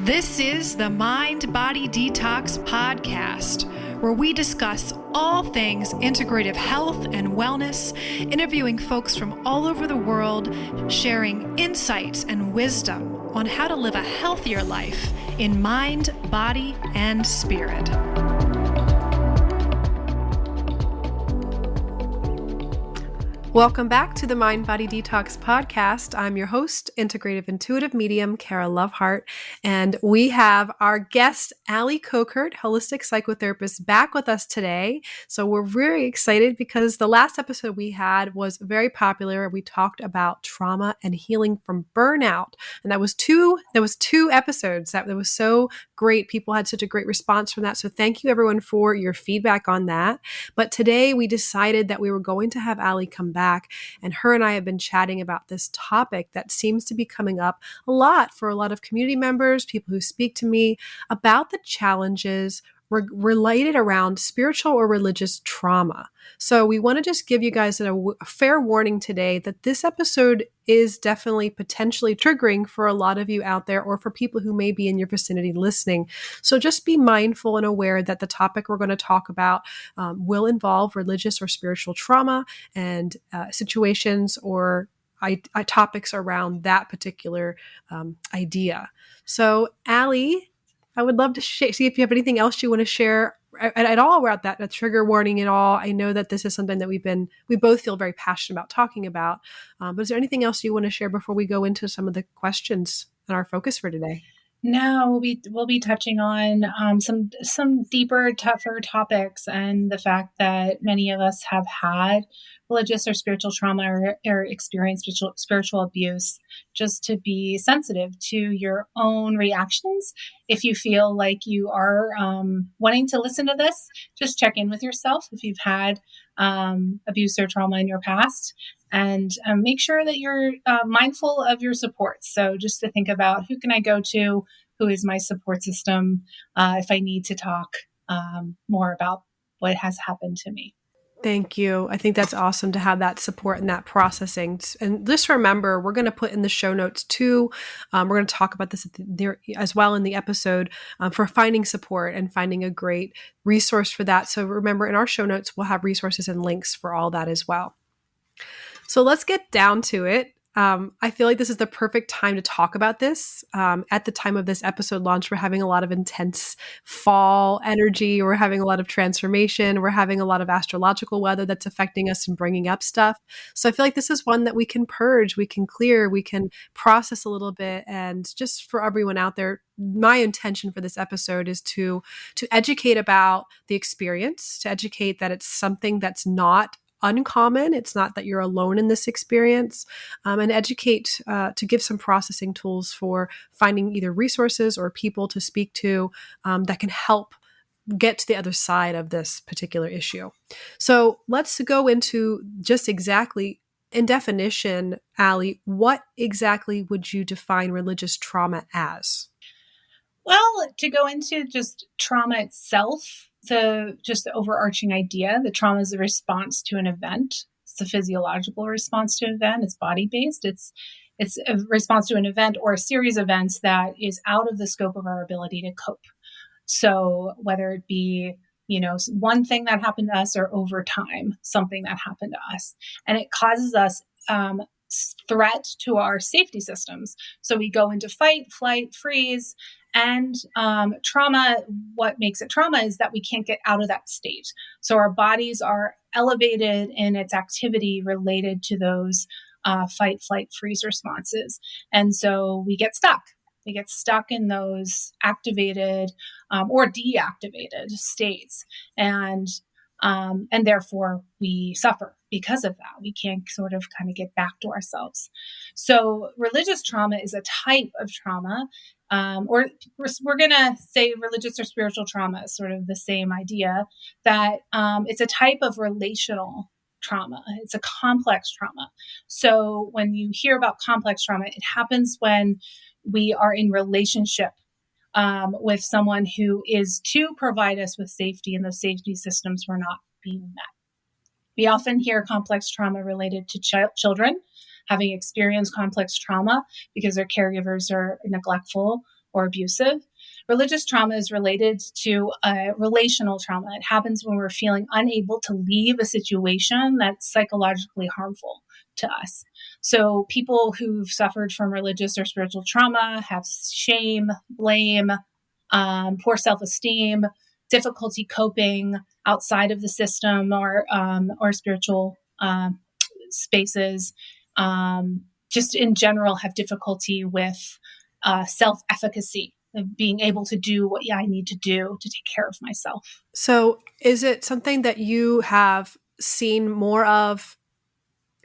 This is the Mind Body Detox Podcast, where we discuss all things integrative health and wellness, interviewing folks from all over the world, sharing insights and wisdom on how to live a healthier life in mind, body, and spirit. Welcome back to the Mind Body Detox Podcast. I'm your host, integrative intuitive medium, Kara Lovehart, and we have our guest, Allie Kokert, holistic psychotherapist, back with us today. So we're very excited because the last episode we had was very popular. We talked about trauma and healing from burnout, and that was two episodes that was so great. People had such a great response from that. So thank you everyone for your feedback on that. But today we decided that we were going to have Allie come back. And her and I have been chatting about this topic that seems to be coming up a lot for a lot of community members, people who speak to me about the challenges related around spiritual or religious trauma. So we want to just give you guys a fair warning today that this episode is definitely potentially triggering for a lot of you out there or for people who may be in your vicinity listening. So just be mindful and aware that the topic we're going to talk about will involve religious or spiritual trauma and situations or topics around that particular idea. So Allie, I would love to see if you have anything else you want to share at all about that, a trigger warning at all. I know that this is something that we both feel very passionate about talking about. But is there anything else you want to share before we go into some of the questions and our focus for today? No, we'll be touching on some deeper, tougher topics, and the fact that many of us have had religious or spiritual trauma or experienced spiritual abuse. Just to be sensitive to your own reactions. If you feel like you are wanting to listen to this, just check in with yourself if you've had abuse or trauma in your past. And make sure that you're mindful of your supports. So just to think about, who can I go to? Who is my support system if I need to talk more about what has happened to me? Thank you. I think that's awesome to have that support and that processing. And just remember, we're going to put in the show notes too. We're going to talk about this there as well in the episode for finding support and finding a great resource for that. So remember, in our show notes, we'll have resources and links for all that as well. So let's get down to it. I feel like this is the perfect time to talk about this. At the time of this episode launch, we're having a lot of intense fall energy. We're having a lot of transformation. We're having a lot of astrological weather that's affecting us and bringing up stuff. So I feel like this is one that we can purge, we can clear, we can process a little bit. And just for everyone out there, my intention for this episode is to educate about the experience, to educate that it's something that's not uncommon. It's not that you're alone in this experience, and educate to give some processing tools for finding either resources or people to speak to that can help get to the other side of this particular issue. So let's go into just exactly, in definition, Allie, what exactly would you define religious trauma as? Well, to go into just trauma itself, the overarching idea, the trauma is a response to an event. It's a physiological response to an event. It's body-based. It's a response to an event or a series of events that is out of the scope of our ability to cope. So whether it be, one thing that happened to us or over time, something that happened to us, and it causes us threat to our safety systems. So we go into fight, flight, freeze. And trauma, what makes it trauma is that we can't get out of that state. So our bodies are elevated in its activity related to those fight, flight, freeze responses. And so we get stuck. We get stuck in those activated or deactivated states. And therefore we suffer because of that. We can't kind of get back to ourselves. So religious trauma is a type of trauma, or we're going to say religious or spiritual trauma is sort of the same idea, that it's a type of relational trauma. It's a complex trauma. So when you hear about complex trauma, it happens when we are in relationship with someone who is to provide us with safety, and those safety systems were not being met. We often hear complex trauma related to children having experienced complex trauma because their caregivers are neglectful or abusive. Religious trauma is related to relational trauma. It happens when we're feeling unable to leave a situation that's psychologically harmful to us. So people who've suffered from religious or spiritual trauma have shame, blame, poor self-esteem, difficulty coping outside of the system or spiritual spaces. Just in general, have difficulty with self-efficacy, of being able to do what I need to do to take care of myself. So, is it something that you have seen more of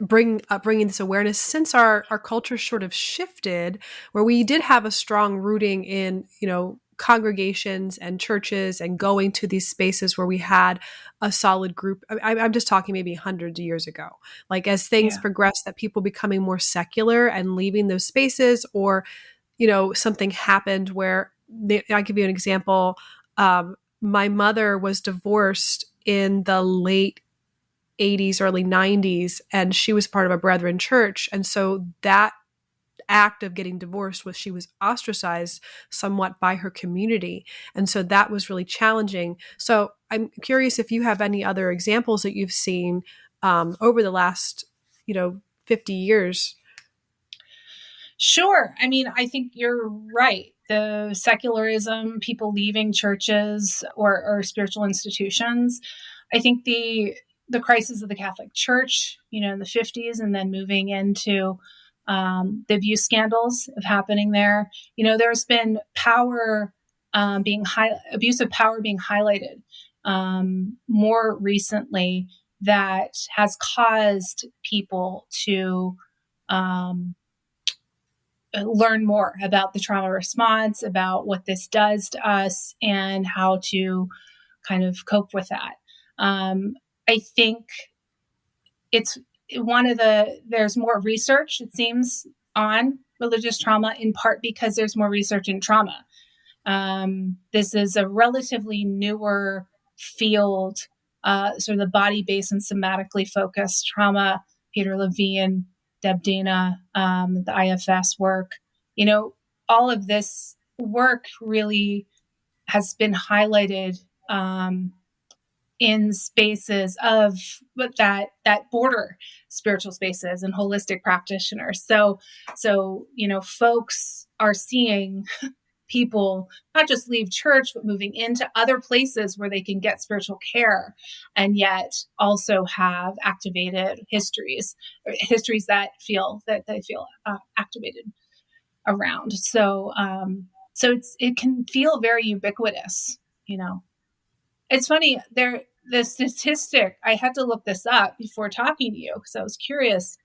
bringing this awareness since our culture sort of shifted, where we did have a strong rooting in, congregations and churches and going to these spaces where we had a solid group. I'm just talking maybe hundreds of years ago. Like as things Yeah. progress, that people becoming more secular and leaving those spaces, or something happened where I'll give you an example. My mother was divorced in the late 80s, early 90s, and she was part of a Brethren church. And so that act of getting divorced was she was ostracized somewhat by her community. And so that was really challenging. So I'm curious if you have any other examples that you've seen over the last, 50 years. Sure. I mean, I think you're right. The secularism, people leaving churches or spiritual institutions. I think the crisis of the Catholic Church, in the 50s, and then moving into the abuse scandals of happening there. There's been abuse of power being highlighted more recently that has caused people to learn more about the trauma response, about what this does to us, and how to kind of cope with that. I think it's there's more research, it seems, on religious trauma, in part because there's more research in trauma. This is a relatively newer field, sort of the body-based and somatically focused trauma. Peter Levine, Deb Dana, the IFS work, all of this work really has been highlighted in spaces of that border spiritual spaces and holistic practitioners. So folks are seeing people not just leave church, but moving into other places where they can get spiritual care, and yet also have activated histories that they feel activated around. So it can feel very ubiquitous. It's funny, the statistic, I had to look this up before talking to you because I was curious.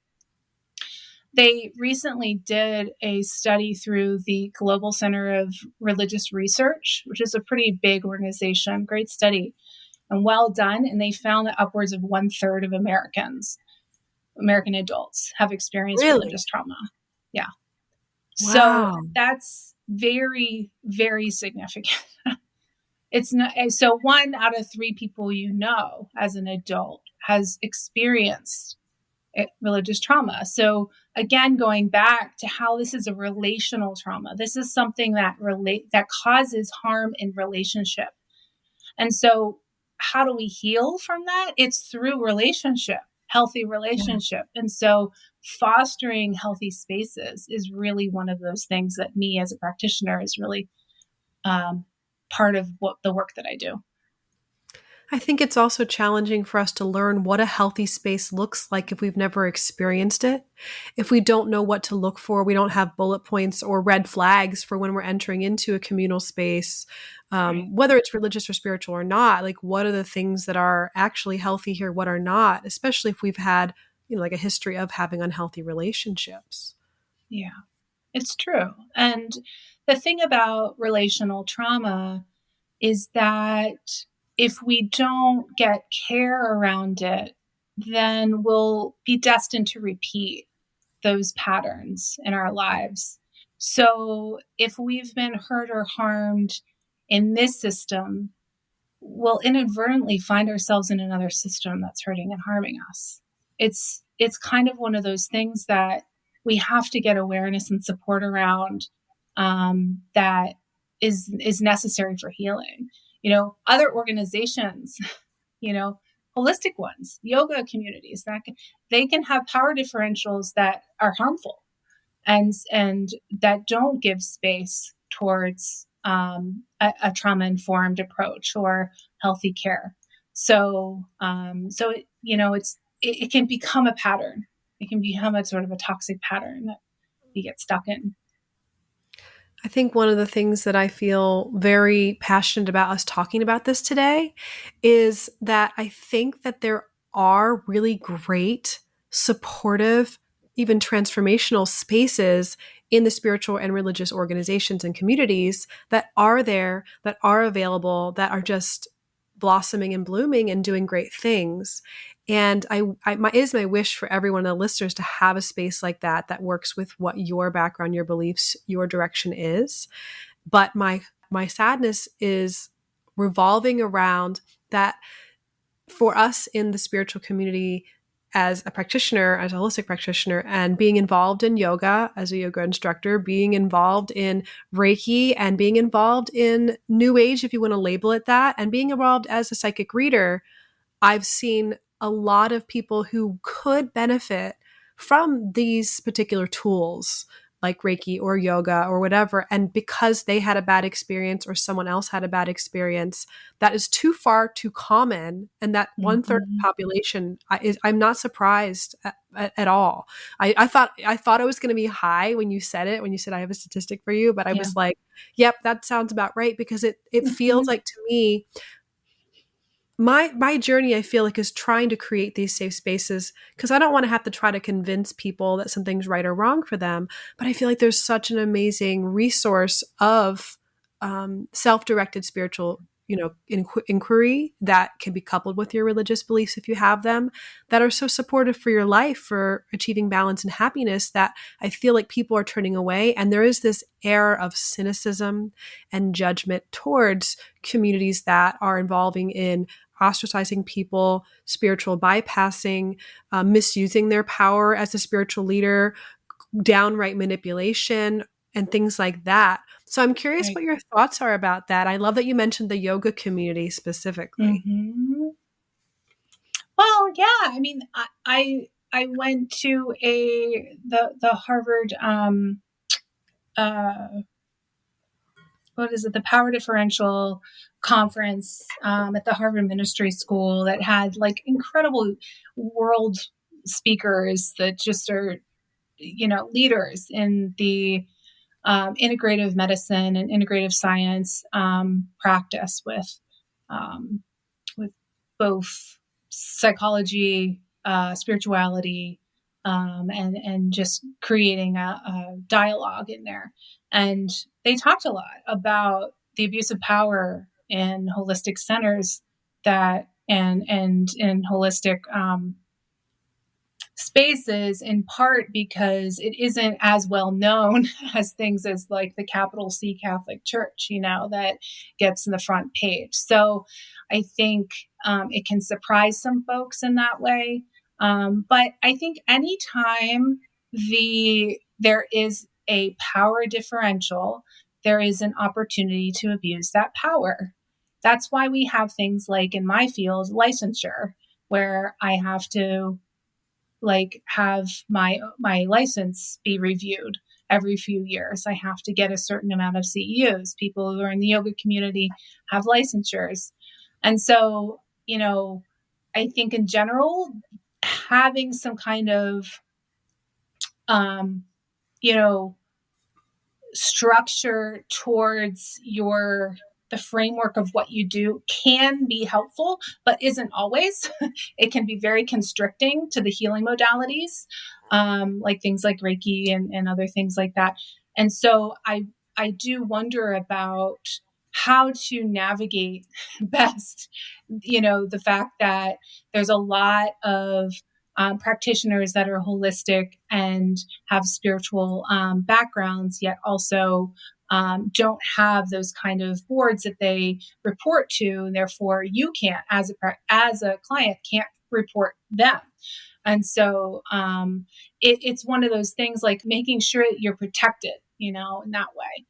They recently did a study through the Global Center of Religious Research, which is a pretty big organization, great study, and well done. And they found that upwards of 1/3 of American adults, have experienced Really? religious trauma. Yeah. So Wow. that's very, very significant. It's not, so 1 out of 3 people as an adult has experienced religious trauma. So again, going back to how this is a relational trauma, this is something that causes harm in relationship. And so how do we heal from that? It's through relationship, healthy relationship. And so fostering healthy spaces is really one of those things that me as a practitioner is really part of what the work that I do. I think it's also challenging for us to learn what a healthy space looks like if we've never experienced it. If we don't know what to look for, we don't have bullet points or red flags for when we're entering into a communal space, Right. whether it's religious or spiritual or not. Like, what are the things that are actually healthy here? What are not? Especially if we've had, like a history of having unhealthy relationships. Yeah, it's true. And the thing about relational trauma is that if we don't get care around it, then we'll be destined to repeat those patterns in our lives. So if we've been hurt or harmed in this system, we'll inadvertently find ourselves in another system that's hurting and harming us. It's kind of one of those things that we have to get awareness and support around, that is necessary for healing. Other organizations, holistic ones, yoga communities, they can have power differentials that are harmful and that don't give space towards a trauma informed approach or healthy care. So it can become a pattern. It can become a sort of a toxic pattern that you get stuck in. I think one of the things that I feel very passionate about us talking about this today is that I think that there are really great, supportive, even transformational spaces in the spiritual and religious organizations and communities that are there, that are available, that are just blossoming and blooming and doing great things. And it is my wish for every one of the listeners to have a space like that that works with what your background, your beliefs, your direction is. But my sadness is revolving around that for us in the spiritual community as a practitioner, as a holistic practitioner, and being involved in yoga as a yoga instructor, being involved in Reiki, and being involved in New Age, if you want to label it that, and being involved as a psychic reader, I've seen a lot of people who could benefit from these particular tools like Reiki or yoga or whatever. And because they had a bad experience or someone else had a bad experience, that is too far too common. And that one third of the Mm-hmm. population I'm not surprised at all. I thought it was going to be high when you said it, when you said I have a statistic for you, but I Yeah. was like, yep, that sounds about right, because it feels Mm-hmm. like to me my journey, I feel like, is trying to create these safe spaces because I don't want to have to try to convince people that something's right or wrong for them. But I feel like there's such an amazing resource of self-directed spiritual, inquiry that can be coupled with your religious beliefs if you have them, that are so supportive for your life, for achieving balance and happiness, that I feel like people are turning away. And there is this air of cynicism and judgment towards communities that are involving in ostracizing people, spiritual bypassing, misusing their power as a spiritual leader, downright manipulation, and things like that. So I'm curious Right. what your thoughts are about that. I love that you mentioned the yoga community specifically. Mm-hmm. Well, yeah. I mean, I went to the Harvard uh, what is it, the power differential conference at the Harvard Ministry School that had like incredible world speakers that just are, leaders in the integrative medicine and integrative science practice um, with both psychology, spirituality, and just creating a dialogue in there. And they talked a lot about the abuse of power in holistic centers that and in holistic spaces, in part because it isn't as well known as things as like the capital C Catholic Church, that gets in the front page. So I think it can surprise some folks in that way. But I think anytime there is a power differential, there is an opportunity to abuse that power. That's why we have things like in my field, licensure, where I have to like have my license be reviewed every few years. I have to get a certain amount of CEUs. People who are in the yoga community have licensures. And so, I think in general, having some kind of, um, you know, structure towards the framework of what you do can be helpful, but isn't always. It can be very constricting to the healing modalities, like things like Reiki and other things like that. And so I do wonder about how to navigate best, the fact that there's a lot of practitioners that are holistic and have spiritual backgrounds, yet also don't have those kind of boards that they report to, and therefore you can't, as a client, can't report them. And so it's one of those things like making sure that you're protected in that way.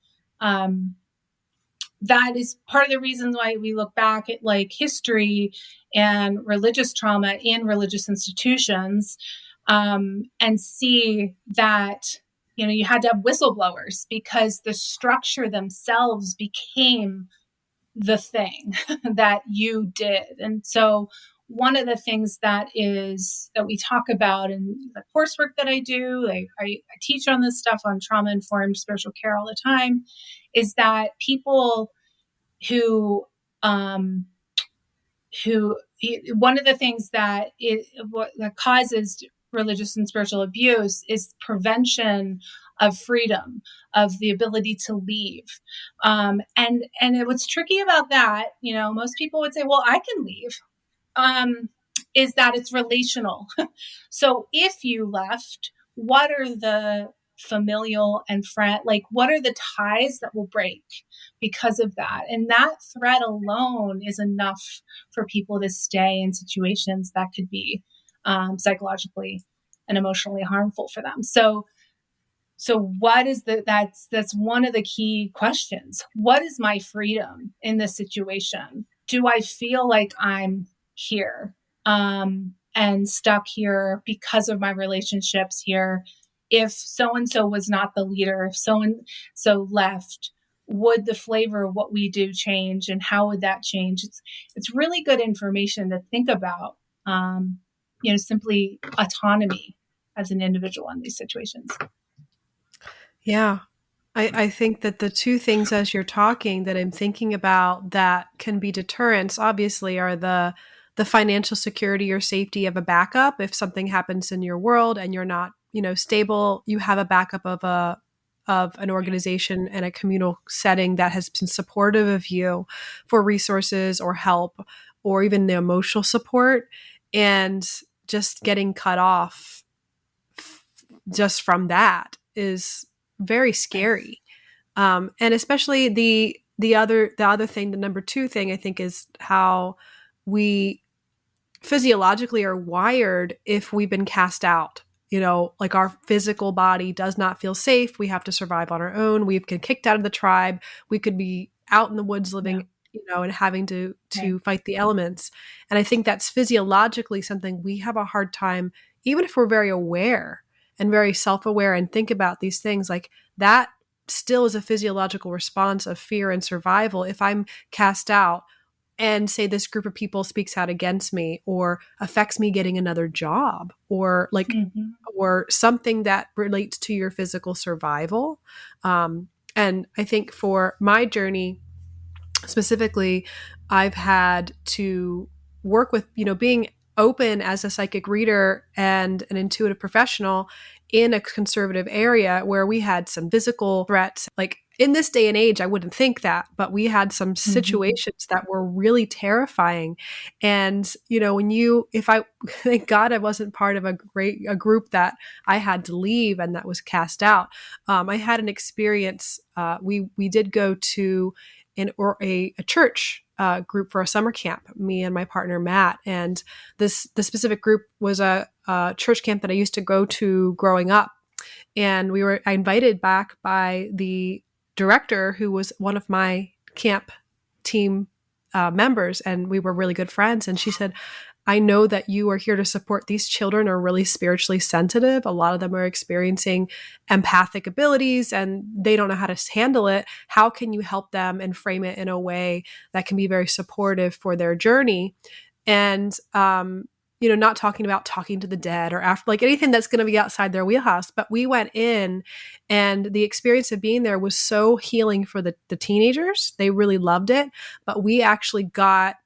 That is part of the reasons why we look back at like history and religious trauma in religious institutions, and see that you had to have whistleblowers because the structure themselves became the thing that you did. And so one of the things that we talk about in the coursework that I do, I teach on this stuff on trauma informed spiritual care all the time, is that people who um, who one of the things that causes religious and spiritual abuse is prevention of freedom, of the ability to leave. And what's tricky about that, most people would say, well, I can leave, is that it's relational. So if you left, what are the familial and friend, like what are the ties that will break because of that? And that threat alone is enough for people to stay in situations that could be psychologically and emotionally harmful for them. So what is that's one of the key questions. What is my freedom in this situation? Do I feel like I'm here, and stuck here because of my relationships here? If so and so was not the leader, if so and so left, would the flavor of what we do change, and how would that change? It's really good information to think about. Simply autonomy as an individual in these situations. Yeah. I think that the two things as you're talking that I'm thinking about that can be deterrents, obviously, are the financial security or safety of a backup. If something happens in your world and you're not, stable, you have a backup of an organization and a communal setting that has been supportive of you for resources or help or even the emotional support. And just getting cut off just from that is very scary. And especially the other thing, the number two thing, I think, is how we physiologically are wired if we've been cast out. Like our physical body does not feel safe. We have to survive on our own. We've been kicked out of the tribe. We could be out in the woods living, and having to fight the elements. And I think that's physiologically something we have a hard time, even if we're very aware and very self-aware and think about these things, like that still is a physiological response of fear and survival. If I'm cast out and say this group of people speaks out against me or affects me getting another job or or something that relates to your physical survival. And I think for my journey specifically, I've had to work with, being open as a psychic reader and an intuitive professional in a conservative area where we had some physical threats. Like in this day and age, I wouldn't think that, but we had some situations that were really terrifying. And, thank God I wasn't part of a group that I had to leave and that was cast out. I had an experience. We did go to a church group for a summer camp, me and my partner Matt, and the specific group was a church camp that I used to go to growing up, and I invited back by the director who was one of my camp team members, and we were really good friends. And she said, I know that you are here to support these children are really spiritually sensitive. A lot of them are experiencing empathic abilities and they don't know how to handle it. How can you help them and frame it in a way that can be very supportive for their journey? And, not talking about talking to the dead or after, like anything that's going to be outside their wheelhouse. But we went in and the experience of being there was so healing for the teenagers. They really loved it. But we actually got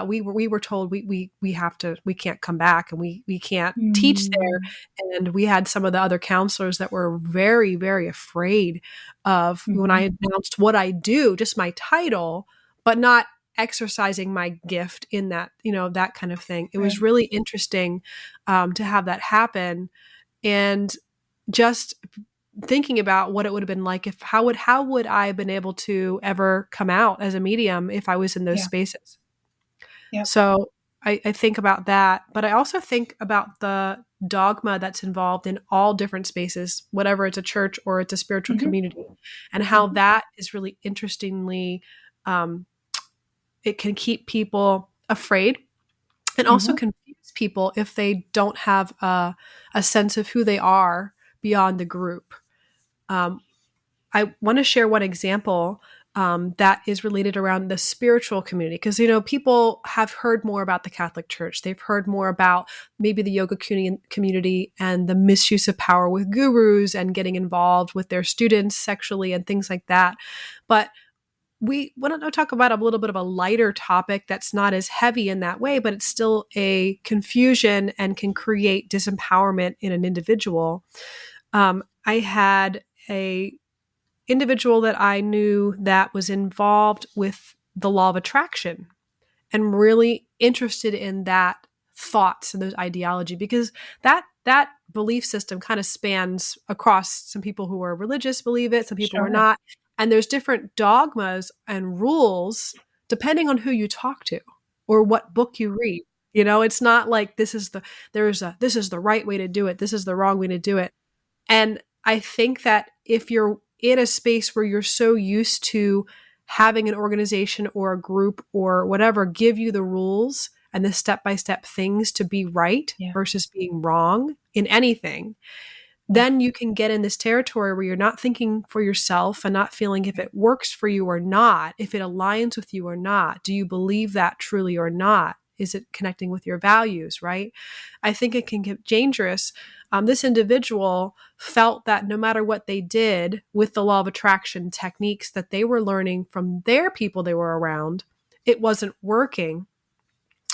we were told we can't come back and we can't teach there. And we had some of the other counselors that were very, very afraid of when I announced what I do, just my title, but not exercising my gift in that, that kind of thing. It was really interesting to have that happen. And just thinking about what it would have been like if how would I have been able to ever come out as a medium if I was in those spaces? Yep. So I think about that, but I also think about the dogma that's involved in all different spaces, whatever it's a church or it's a spiritual Hmm. community, and how Hmm. that is really interestingly, um, it can keep people afraid and also Hmm. confuse people if they don't have a sense of who they are beyond the group. Um, I want to share one example that is related around the spiritual community because people have heard more about the Catholic Church. They've heard more about maybe the yoga community and the misuse of power with gurus and getting involved with their students sexually and things like that. But we want to talk about a little bit of a lighter topic that's not as heavy in that way, but it's still a confusion and can create disempowerment in an individual. I had a individual that I knew that was involved with the law of attraction and really interested in that thoughts and those ideology because that belief system kind of spans across some people who are religious believe it, some people who are Sure. not, and there's different dogmas and rules depending on who you talk to or what book you read. It's not like this is the right way to do it, this is the wrong way to do it. And I think that if you're in a space where you're so used to having an organization or a group or whatever give you the rules and the step by step things to be right Yeah. versus being wrong in anything, Yeah. then you can get in this territory where you're not thinking for yourself and not feeling if Right. it works for you or not, if it aligns with you or not. Do you believe that truly or not? Is it connecting with your values, right? I think it can get dangerous. This individual felt that no matter what they did with the law of attraction techniques that they were learning from their people they were around, it wasn't working.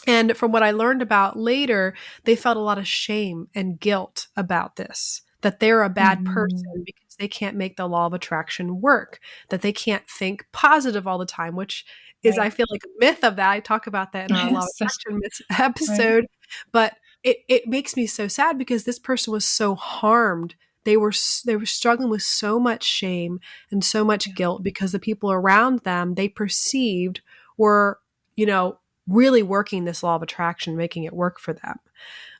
And from what I learned about later, they felt a lot of shame and guilt about this, that they're a bad Hmm. person because they can't make the law of attraction work, that they can't think positive all the time, which is, I Right. feel like, a myth of that. I talk about that in our law of Yes. attraction myths Right. episode. But it makes me so sad because this person was so harmed. They were struggling with so much shame and so much Yeah. guilt because the people around them they perceived were, you know, really working this law of attraction, making it work for them.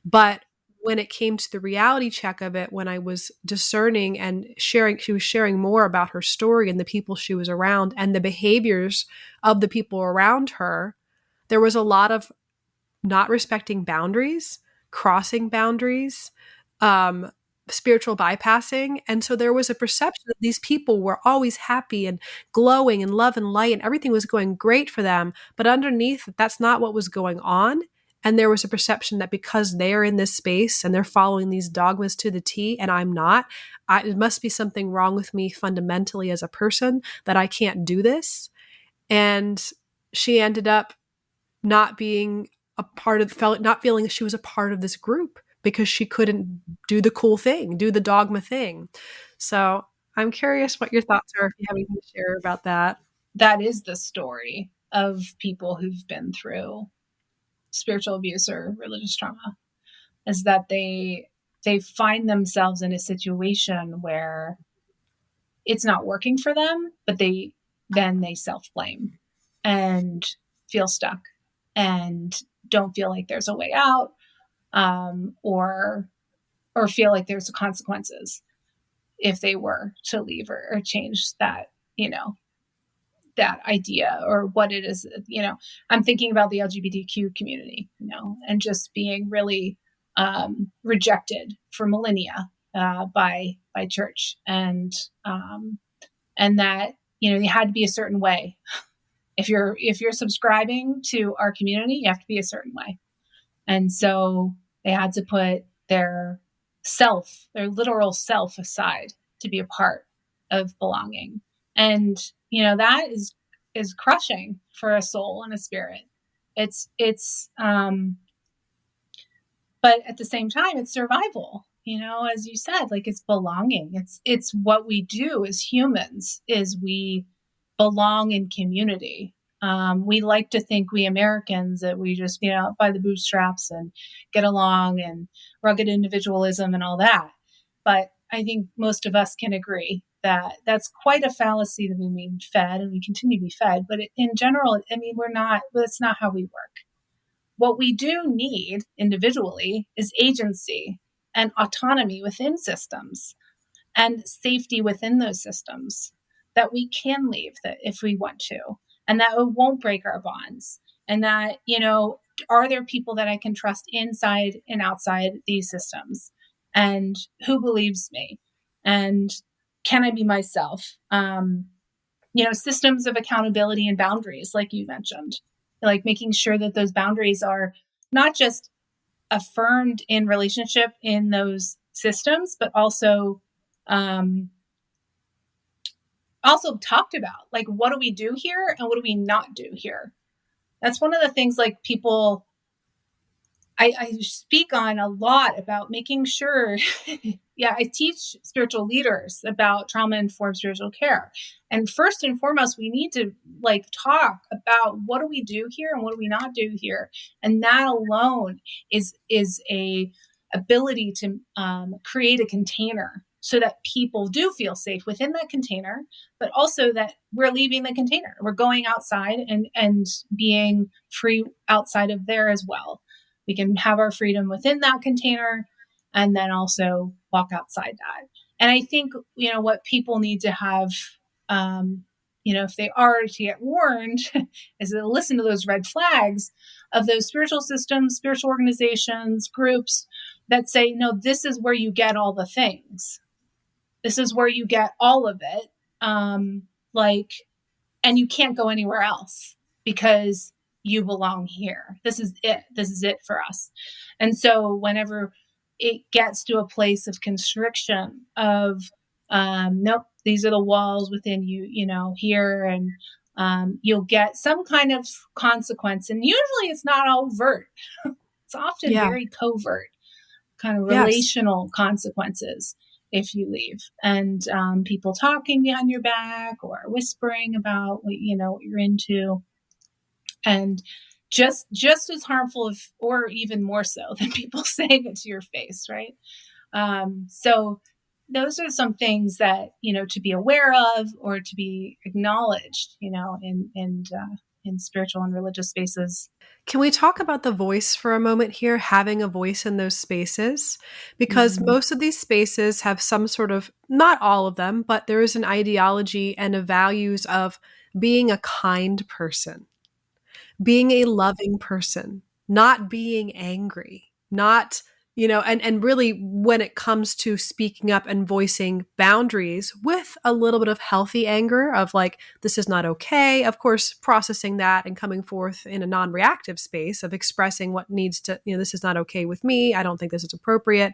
But when it came to the reality check of it, when I was discerning and sharing, she was sharing more about her story and the people she was around and the behaviors of the people around her. There was a lot of not respecting boundaries, crossing boundaries, um, spiritual bypassing. And so there was a perception that these people were always happy and glowing and love and light and everything was going great for them. But underneath, that's not what was going on. And there was a perception that because they're in this space and they're following these dogmas to the T and I'm not, it must be something wrong with me fundamentally as a person that I can't do this. And she ended up not being a part of felt not feeling that she was a part of this group because she couldn't do the cool thing, do the dogma thing. So I'm curious what your thoughts are if you have anything to share about that. That is the story of people who've been through spiritual abuse or religious trauma, is that they find themselves in a situation where it's not working for them, but they self-blame and feel stuck and don't feel like there's a way out, or feel like there's consequences if they were to leave or change that, that idea or what it is. I'm thinking about the LGBTQ community, and just being really rejected for millennia by church, and that you had to be a certain way. If you're subscribing to our community, you have to be a certain way, and so they had to put their literal self aside to be a part of belonging. And that is crushing for a soul and a spirit. It's but at the same time it's survival, as you said, like it's belonging. It's what we do as humans is we belong in community. We like to think, we Americans, that we just by the bootstraps and get along and rugged individualism and all that. But I think most of us can agree that that's quite a fallacy that we've been fed and we continue to be fed. But in general, I mean, we're not. That's not how we work. What we do need individually is agency and autonomy within systems and safety within those systems, that we can leave that if we want to, and that it won't break our bonds. And that, are there people that I can trust inside and outside these systems? And who believes me? And can I be myself? Systems of accountability and boundaries, like you mentioned, like making sure that those boundaries are not just affirmed in relationship in those systems, but um, also talked about. Like, what do we do here and what do we not do here? That's one of the things, like, people I speak on a lot about making sure. Yeah, I teach spiritual leaders about trauma informed spiritual care. And first and foremost, we need to like talk about what do we do here and what do we not do here. And that alone is a ability to create a container so that people do feel safe within that container, but also that we're leaving the container. We're going outside and being free outside of there as well. We can have our freedom within that container and then also walk outside that. And I think, what people need to have, if they are to get warned, is to listen to those red flags of those spiritual systems, spiritual organizations, groups that say, no, this is where you get all the things. This is where you get all of it. And you can't go anywhere else because you belong here. This is it. This is it for us. And so whenever it gets to a place of constriction of, nope, these are the walls within you, here, and you'll get some kind of consequence. And usually it's not overt. It's often Yeah. very covert, kind of Yes. relational consequences if you leave, and people talking behind your back or whispering about what you're into, and just as harmful, or even more so, than people saying it to your face, right? So those are some things that to be aware of or to be acknowledged, in spiritual and religious spaces. Can we talk about the voice for a moment here, having a voice in those spaces? Because Mm. most of these spaces have some sort of, not all of them, but there is an ideology and a values of being a kind person, being a loving person, not being angry, not, and really when it comes to speaking up and voicing boundaries with a little bit of healthy anger of like, this is not okay. Of course, processing that and coming forth in a non reactive space of expressing what needs to, this is not okay with me. I don't think this is appropriate.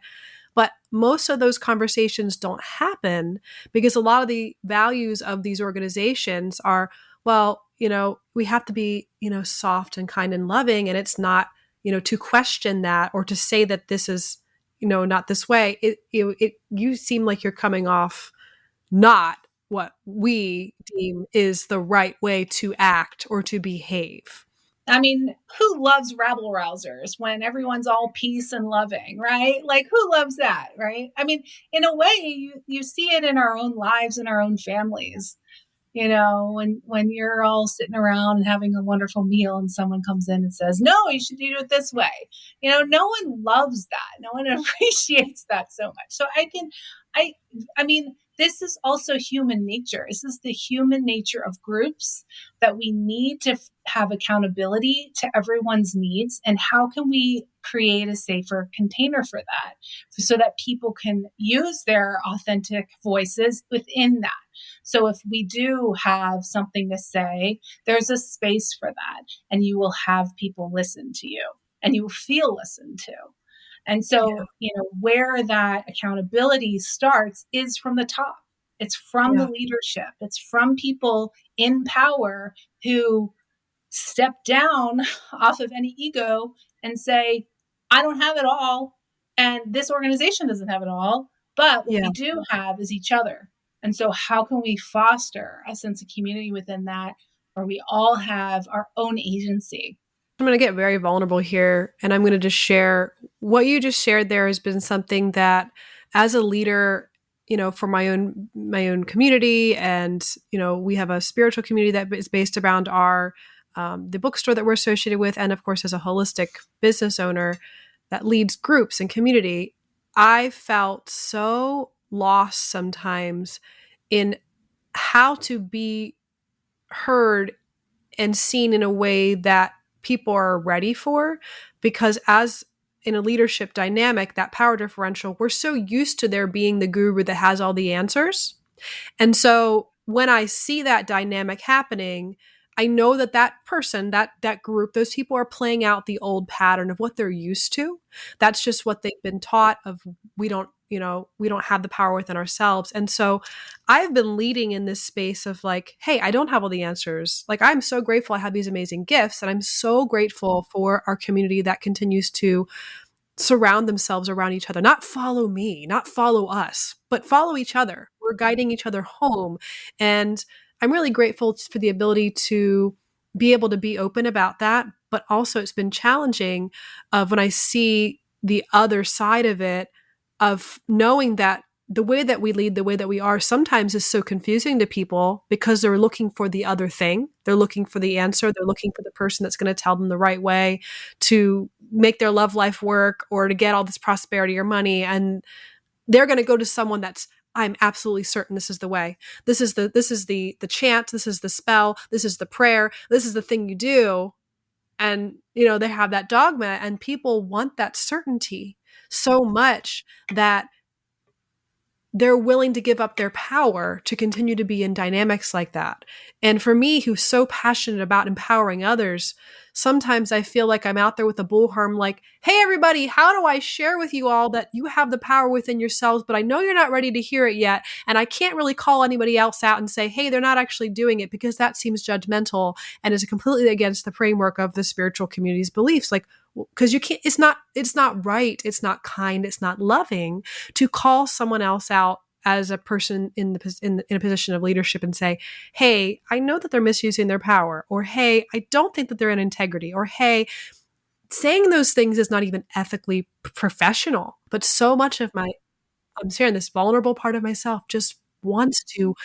But most of those conversations don't happen because a lot of the values of these organizations are, well, we have to be, soft and kind and loving. And it's not, to question that or to say that this is, not this way. You seem like you're coming off not what we deem is the right way to act or to behave. I mean, who loves rabble rousers when everyone's all peace and loving, right? Like, who loves that, right? I mean, in a way, you see it in our own lives and our own families. When you're all sitting around and having a wonderful meal and someone comes in and says, no, you should do it this way. No one loves that. No one appreciates that so much. So I mean, this is also human nature. This is the human nature of groups, that we need to have accountability to everyone's needs. And how can we create a safer container for that so that people can use their authentic voices within that? So if we do have something to say, there's a space for that, and you will have people listen to you and you will feel listened to. And Yeah. so, where that accountability starts is from the top. It's from the Yeah. leadership. It's from people in power who step down off of any ego and say, I don't have it all. And this organization doesn't have it all. But what Yeah. we do have is each other. And so, how can we foster a sense of community within that, where we all have our own agency? I'm going to get very vulnerable here and I'm going to just share what you just shared. There has been something that as a leader, for my own community, and we have a spiritual community that is based around our the bookstore that we're associated with, and of course, as a holistic business owner that leads groups and community, I felt so lost sometimes in how to be heard and seen in a way that people are ready for. Because as in a leadership dynamic, that power differential, we're so used to there being the guru that has all the answers. And so when I see that dynamic happening, I know that that person, that group, those people are playing out the old pattern of what they're used to. That's just what they've been taught of. We don't have the power within ourselves. And so I've been leading in this space of like, hey, I don't have all the answers. Like, I'm so grateful I have these amazing gifts, and I'm so grateful for our community that continues to surround themselves around each other, not follow me, not follow us, but follow each other. We're guiding each other home. And I'm really grateful for the ability to be able to be open about that. But also, it's been challenging of when I see the other side of it, of knowing that the way that we lead, the way that we are, sometimes is so confusing to people because they're looking for the other thing. They're looking for the answer. They're looking for the person that's going to tell them the right way to make their love life work or to get all this prosperity or money. And they're going to go to someone that's, I'm absolutely certain this is the way. This is the chant, this is the spell, this is the prayer, this is the thing you do. And they have that dogma, and people want that certainty so much that they're willing to give up their power to continue to be in dynamics like that. And for me, who's so passionate about empowering others, sometimes I feel like I'm out there with a bullhorn, like, hey, everybody, how do I share with you all that you have the power within yourselves, but I know you're not ready to hear it yet. And I can't really call anybody else out and say, hey, they're not actually doing it, because that seems judgmental and is completely against the framework of the spiritual community's beliefs. Like, because you can't, it's not right, it's not kind, it's not loving to call someone else out as a person in a position of leadership and say, hey, I know that they're misusing their power, or hey, I don't think that they're in integrity, or hey, saying those things is not even ethically professional. But so much of I'm sharing this vulnerable part of myself just wants to,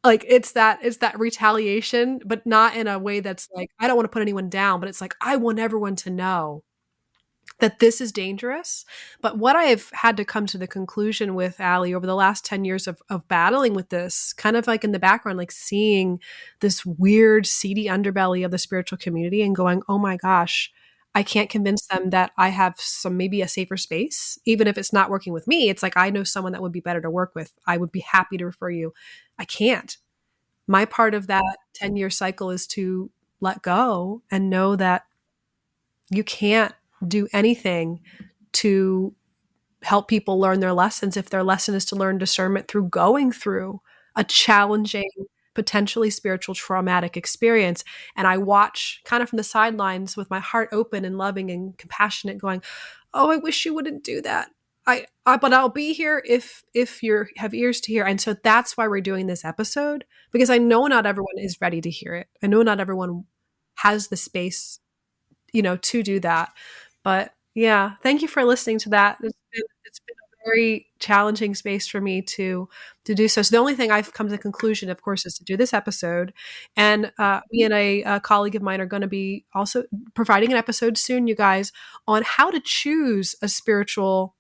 like, it's that retaliation, but not in a way that's like, I don't want to put anyone down, but it's like, I want everyone to know that this is dangerous. But what I've had to come to the conclusion with, Allie, over the last 10 years of battling with this, kind of like in the background, like seeing this weird, seedy underbelly of the spiritual community and going, oh my gosh, I can't convince them that I have maybe a safer space. Even if it's not working with me, it's like, I know someone that would be better to work with. I would be happy to refer you. I can't. My part of that 10-year cycle is to let go and know that you can't do anything to help people learn their lessons if their lesson is to learn discernment through going through a challenging, potentially spiritual traumatic experience. And I watch kind of from the sidelines with my heart open and loving and compassionate, going, oh, I wish you wouldn't do that. But I'll be here if you have ears to hear. And so that's why we're doing this episode, because I know not everyone is ready to hear it. I know not everyone has the space, to do that. But yeah, thank you for listening to that. It's been a very challenging space for me to do so. So the only thing I've come to the conclusion, of course, is to do this episode. And me and a colleague of mine are going to be also providing an episode soon, you guys, on how to choose a spiritual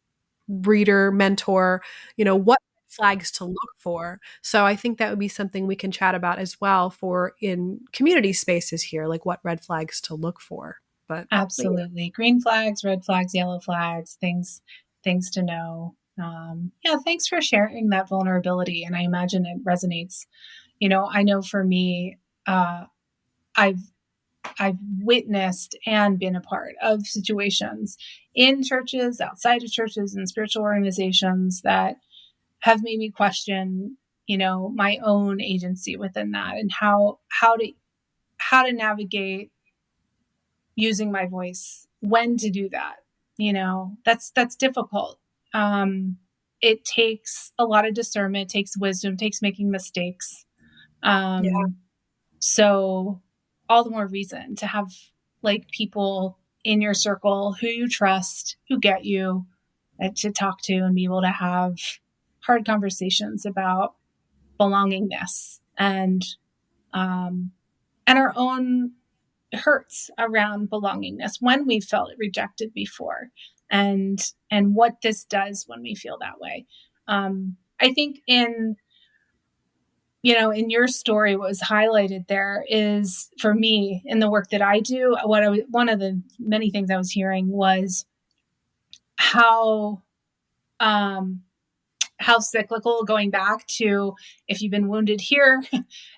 reader, mentor, what flags to look for. So I think that would be something we can chat about as well for in community spaces here, like what red flags to look for. But Absolutely. Green flags, red flags, yellow flags, things to know. Yeah, thanks for sharing that vulnerability. And I imagine it resonates. I know for me, I've I've witnessed and been a part of situations in churches, outside of churches, and spiritual organizations that have made me question, my own agency within that, and how to navigate using my voice, when to do that. That's difficult. It takes a lot of discernment, it takes wisdom, it takes making mistakes. yeah, Um, so all the more reason to have like people in your circle who you trust, who get you, to talk to and be able to have hard conversations about belongingness and our own hurts around belongingness when we felt rejected before, and what this does when we feel that way. I think in your story, what was highlighted there is, for me, in the work that I do, one of the many things I was hearing was how um, how cyclical, going back to, if you've been wounded here,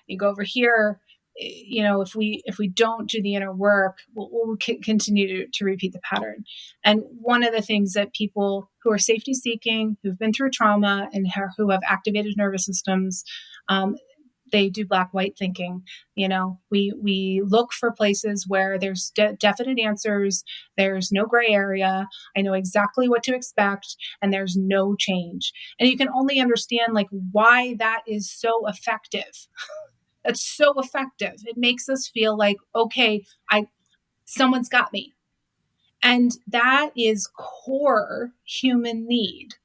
you go over here. If we don't do the inner work, we'll continue to repeat the pattern. And one of the things that people who are safety seeking, who've been through trauma, and who have activated nervous systems, they do black white thinking. We look for places where there's definite answers, there's no gray area, I know exactly what to expect, and there's no change. And you can only understand like why that is so effective. That's so effective. It makes us feel like, okay, someone's got me. And that is core human need.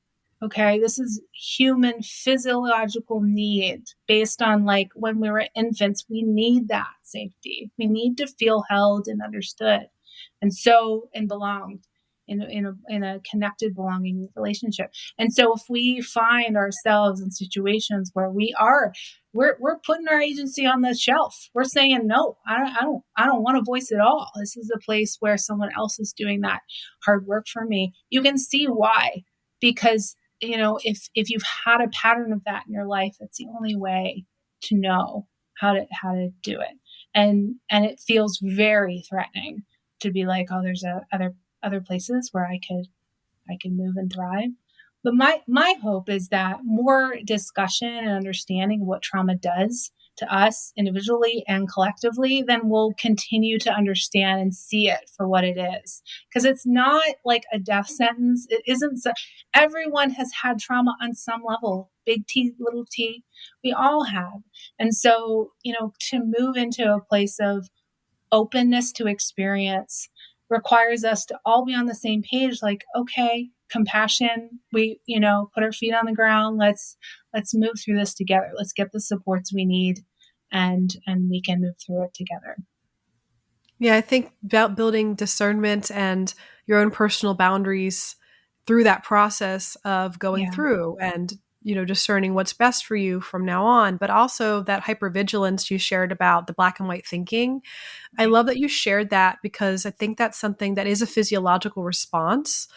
Okay, this is human physiological need based on, like, when we were infants, we need that safety. We need to feel held and understood, and belonged in a connected, belonging relationship. And so if we find ourselves in situations where we're putting our agency on the shelf, we're saying, no, I don't want a voice at all. This is a place where someone else is doing that hard work for me. You can see why, because if you've had a pattern of that in your life, that's the only way to know how to do it. And it feels very threatening to be like, oh, there's other places where I can move and thrive. But my hope is that more discussion and understanding of what trauma does to us individually and collectively, then we'll continue to understand and see it for what it is. Because it's not like a death sentence. It isn't. Everyone has had trauma on some level, big T, little t. We all have. And so, to move into a place of openness to experience requires us to all be on the same page. Like, okay, compassion, we put our feet on the ground, let's move through this together, let's get the supports we need, and we can move through it together. Yeah, I think about building discernment and your own personal boundaries through that process of going Yeah. through and, discerning what's best for you from now on, but also that hypervigilance you shared about the black and white thinking. I Right. love that you shared that because I think that's something that is a physiological response.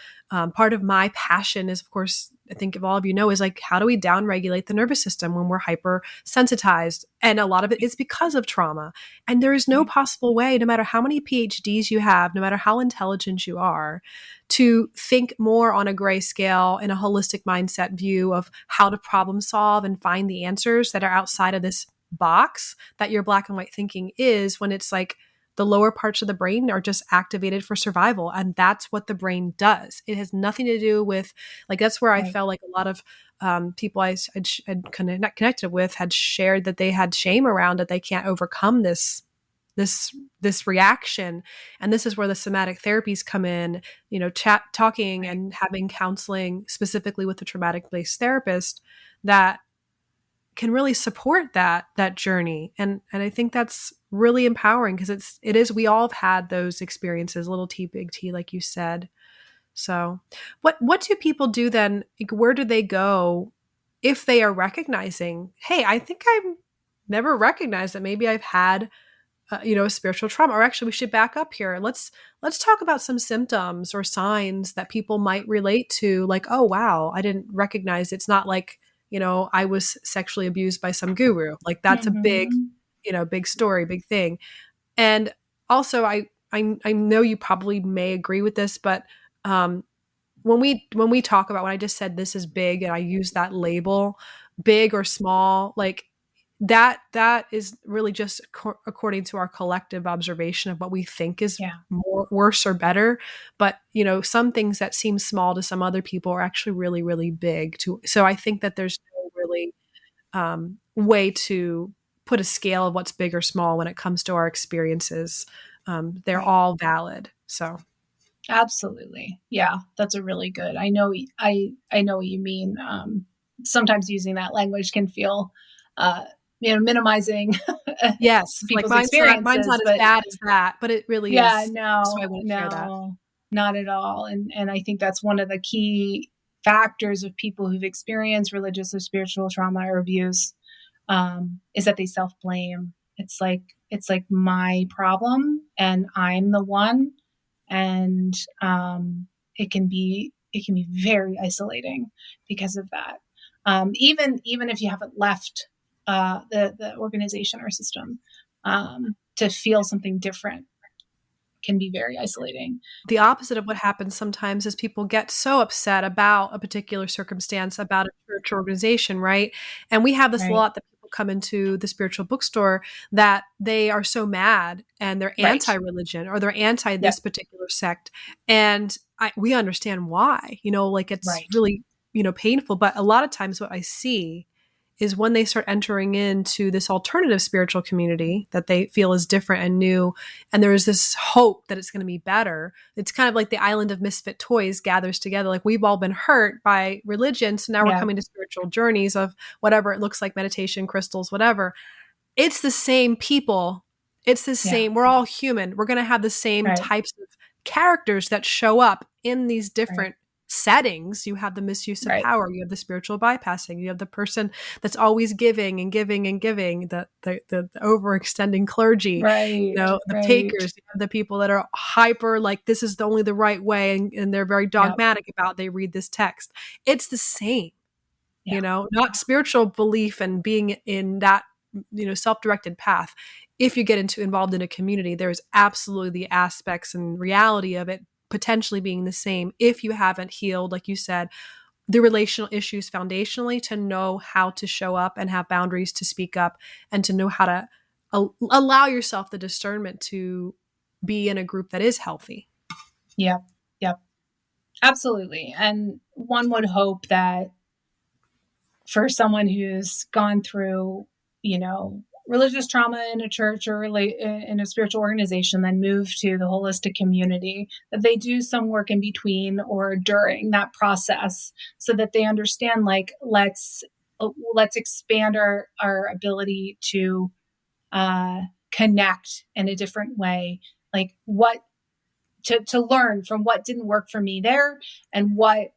Part of my passion is, of course, I think if all of you know, is like, how do we downregulate the nervous system when we're hypersensitized? And a lot of it is because of trauma. And there is no Right. possible way, no matter how many PhDs you have, no matter how intelligent you are, to think more on a gray scale in a holistic mindset view of how to problem solve and find the answers that are outside of this box that your black and white thinking is, when it's like the lower parts of the brain are just activated for survival. And that's what the brain does. It has nothing to do with, like, that's where I Right. felt like a lot of people I'd connected with had shared that they had shame around that they can't overcome this reaction. And this is where the somatic therapies come in, talking Right. and having counseling specifically with a traumatic based therapist that can really support that journey. And I think that's really empowering because it is, we all have had those experiences, little t, big T, like you said. So what do people do then? Like, where do they go if they are recognizing, hey, I think I've never recognized that maybe I've had a spiritual trauma? Or actually, we should back up here. Let's talk about some symptoms or signs that people might relate to, like, oh wow, I didn't recognize. It's not like, I was sexually abused by some guru. Like, that's a big, Mm-hmm. big story, big thing. And also, I know you probably may agree with this, but um, when we talk about, when I just said this is big and I use that label, big or small, like that is really just according to our collective observation of what we think is Yeah. more worse or better. But some things that seem small to some other people are actually really, really big to. So I think that there's no really way to put a scale of what's big or small when it comes to our experiences. They're Right. all valid. So Absolutely. Yeah, that's a really good. I know what you mean. Sometimes using that language can feel, minimizing Yes, like people's mine's experiences, not as but bad as that, but it really yeah, is. So I no, want to share that. no, not at all. And I think that's one of the key factors of people who've experienced religious or spiritual trauma or abuse, is that they self blame. It's like my problem, and I'm the one, and it can be very isolating because of that. Even if you haven't left the organization or system, to feel something different can be very isolating. The opposite of what happens sometimes is people get so upset about a particular circumstance, about a church organization, right? And we have this a Right. lot that people come into the spiritual bookstore that they are so mad and they're Right. anti-religion or they're anti Yep. this particular sect. And we understand why, like it's Right. really, painful. But a lot of times what I see is when they start entering into this alternative spiritual community that they feel is different and new, and there is this hope that it's going to be better. It's kind of like the island of misfit toys gathers together. Like we've all been hurt by religion, so now we're Yeah. coming to spiritual journeys of whatever it looks like, meditation, crystals, whatever. It's the same people. It's the Yeah. same. We're all human. We're going to have the same Right. types of characters that show up in these Right. different settings. You have the misuse of Right. power. You have the spiritual bypassing. You have the person that's always giving and giving and giving, the overextending clergy, Right. the Right. takers. You have the people that are hyper, like this is the only the right way. And they're very Yep. dogmatic about, they read this text. It's the same, Yeah. not spiritual belief and being in that, self-directed path. If you get involved in a community, there's absolutely the aspects and reality of it potentially being the same if you haven't healed, like you said, the relational issues foundationally, to know how to show up and have boundaries to speak up and to know how to allow yourself the discernment to be in a group that is healthy. Yep. Yep. Absolutely. And one would hope that for someone who's gone through, religious trauma in a church or in a spiritual organization, then move to the holistic community, that they do some work in between or during that process so that they understand, like, let's expand our ability to connect in a different way. Like what to learn from what didn't work for me there, and what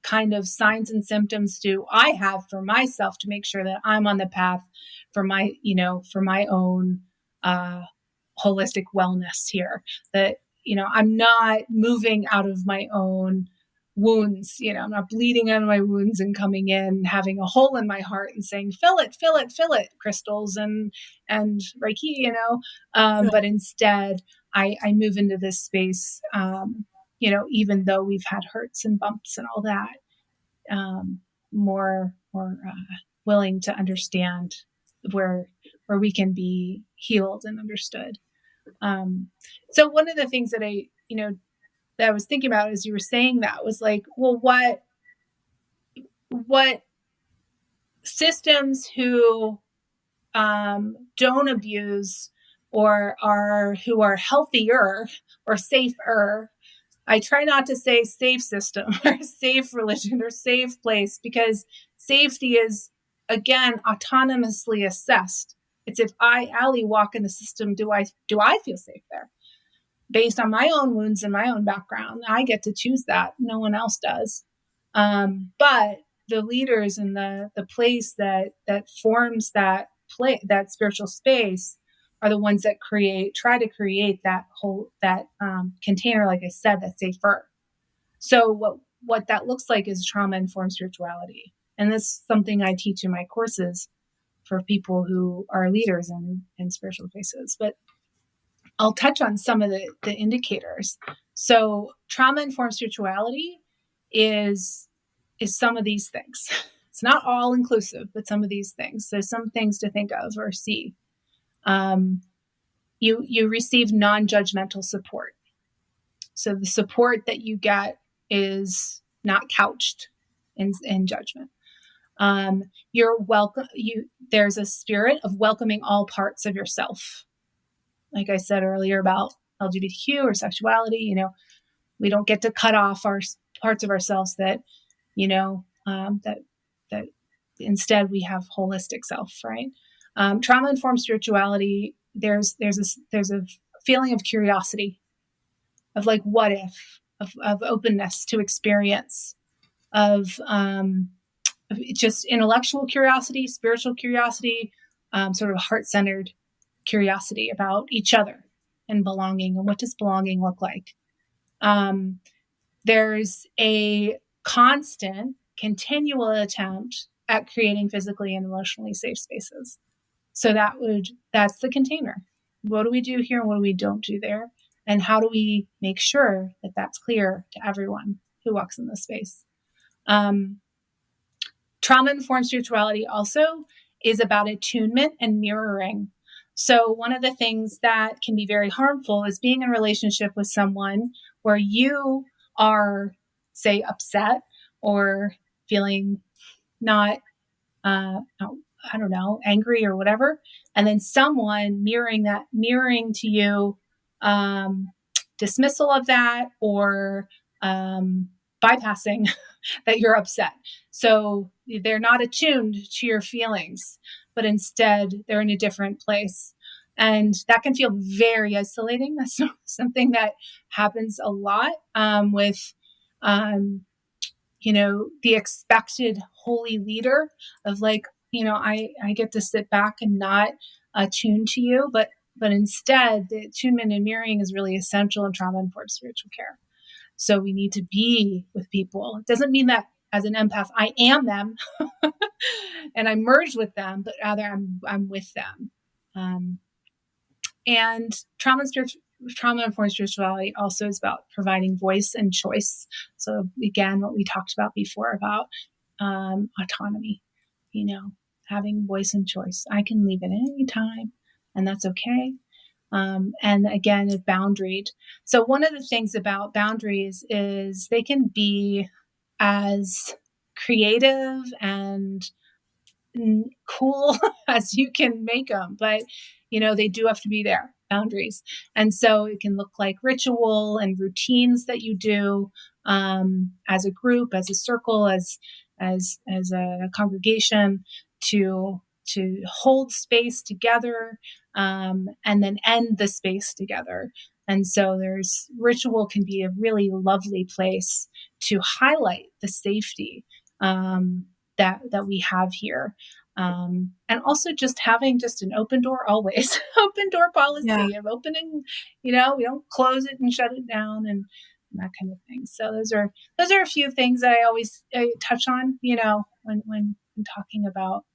kind of signs and symptoms do I have for myself to make sure that I'm on the path for my own uh, holistic wellness here. That I'm not moving out of my own wounds. I'm not bleeding out of my wounds and coming in having a hole in my heart and saying fill it, fill it, fill it, crystals and Reiki. But instead I move into this space, even though we've had hurts and bumps and all that, more willing to understand where we can be healed and understood. So one of the things that that I was thinking about as you were saying that was like, well, what systems who don't abuse or who are healthier or safer. I try not to say safe system or safe religion or safe place, because safety is, again, autonomously assessed. It's if I, Allie, walk in the system, do I feel safe there? Based on my own wounds and my own background, I get to choose that. No one else does. But the leaders in the place that forms that spiritual space are the ones that try to create that whole container, like I said, that's safer. So what that looks like is trauma informed spirituality, and this is something I teach in my courses for people who are leaders in spiritual spaces. But I'll touch on some of the indicators. So trauma informed spirituality is some of these things. It's not all inclusive, but some of these things. So some things to think of or see. You receive non-judgmental support. So the support that you get is not couched in judgment. You're welcome. There's a spirit of welcoming all parts of yourself. Like I said earlier about LGBTQ or sexuality, we don't get to cut off our parts of ourselves that, that instead we have holistic self, right? Trauma-informed spirituality, there's a feeling of curiosity, of like, what if, of openness to experience, of just intellectual curiosity, spiritual curiosity, sort of heart-centered curiosity about each other and belonging, and what does belonging look like. There's a constant, continual attempt at creating physically and emotionally safe spaces. So that's the container. What do we do here and what do we don't do there? And how do we make sure that that's clear to everyone who walks in this space? Trauma-informed spirituality also is about attunement and mirroring. So one of the things that can be very harmful is being in a relationship with someone where you are, say, upset or feeling not, I don't know, angry or whatever, and then someone mirroring to you, dismissal of that, or bypassing that you're upset. So they're not attuned to your feelings, but instead they're in a different place. And that can feel very isolating. That's something that happens a lot with, the expected holy leader of like, I get to sit back and not attune to you, but instead the attunement and mirroring is really essential in trauma-informed spiritual care. So we need to be with people. It doesn't mean that as an empath, I am them and I merge with them, but rather I'm with them. And trauma-informed spirituality also is about providing voice and choice. So again, what we talked about before about autonomy, having voice and choice. I can leave at any time, and that's okay. And again, boundaried. So one of the things about boundaries is they can be as creative and cool as you can make them, but they do have to be there, boundaries. And so it can look like ritual and routines that you do as a group, as a circle, as a congregation, to hold space together, and then end the space together. And so there's ritual can be a really lovely place to highlight the safety that we have here. And also just having just an open door always, open door policy of opening, we don't close it and shut it down and that kind of thing. So those are a few things that I touch on, when talking about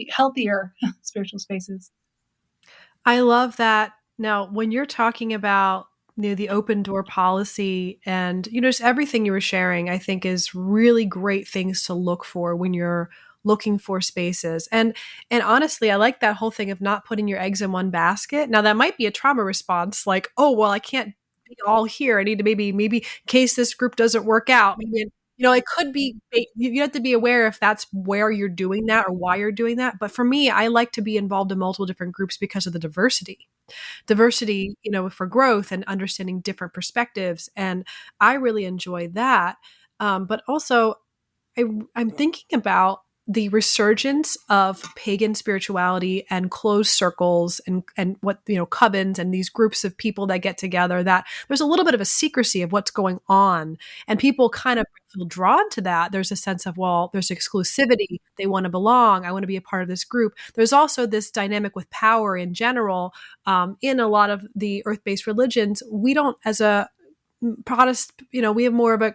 healthier spiritual spaces. I love that. Now, when you're talking about the open door policy and just everything you were sharing, I think is really great things to look for when you're looking for spaces. And honestly, I like that whole thing of not putting your eggs in one basket. Now, that might be a trauma response, like, oh well, I can't be all here. I need to maybe in case this group doesn't work out. Maybe it could be, you have to be aware if that's where you're doing that or why you're doing that. But for me, I like to be involved in multiple different groups because of the diversity, for growth and understanding different perspectives. And I really enjoy that. But also I'm thinking about the resurgence of pagan spirituality and closed circles and what, covens and these groups of people that get together, that there's a little bit of a secrecy of what's going on. And people kind of feel drawn to that. There's a sense of, well, there's exclusivity. They want to belong. I want to be a part of this group. There's also this dynamic with power in general. In a lot of the earth-based religions, we don't, as a Protestant, we have more of a,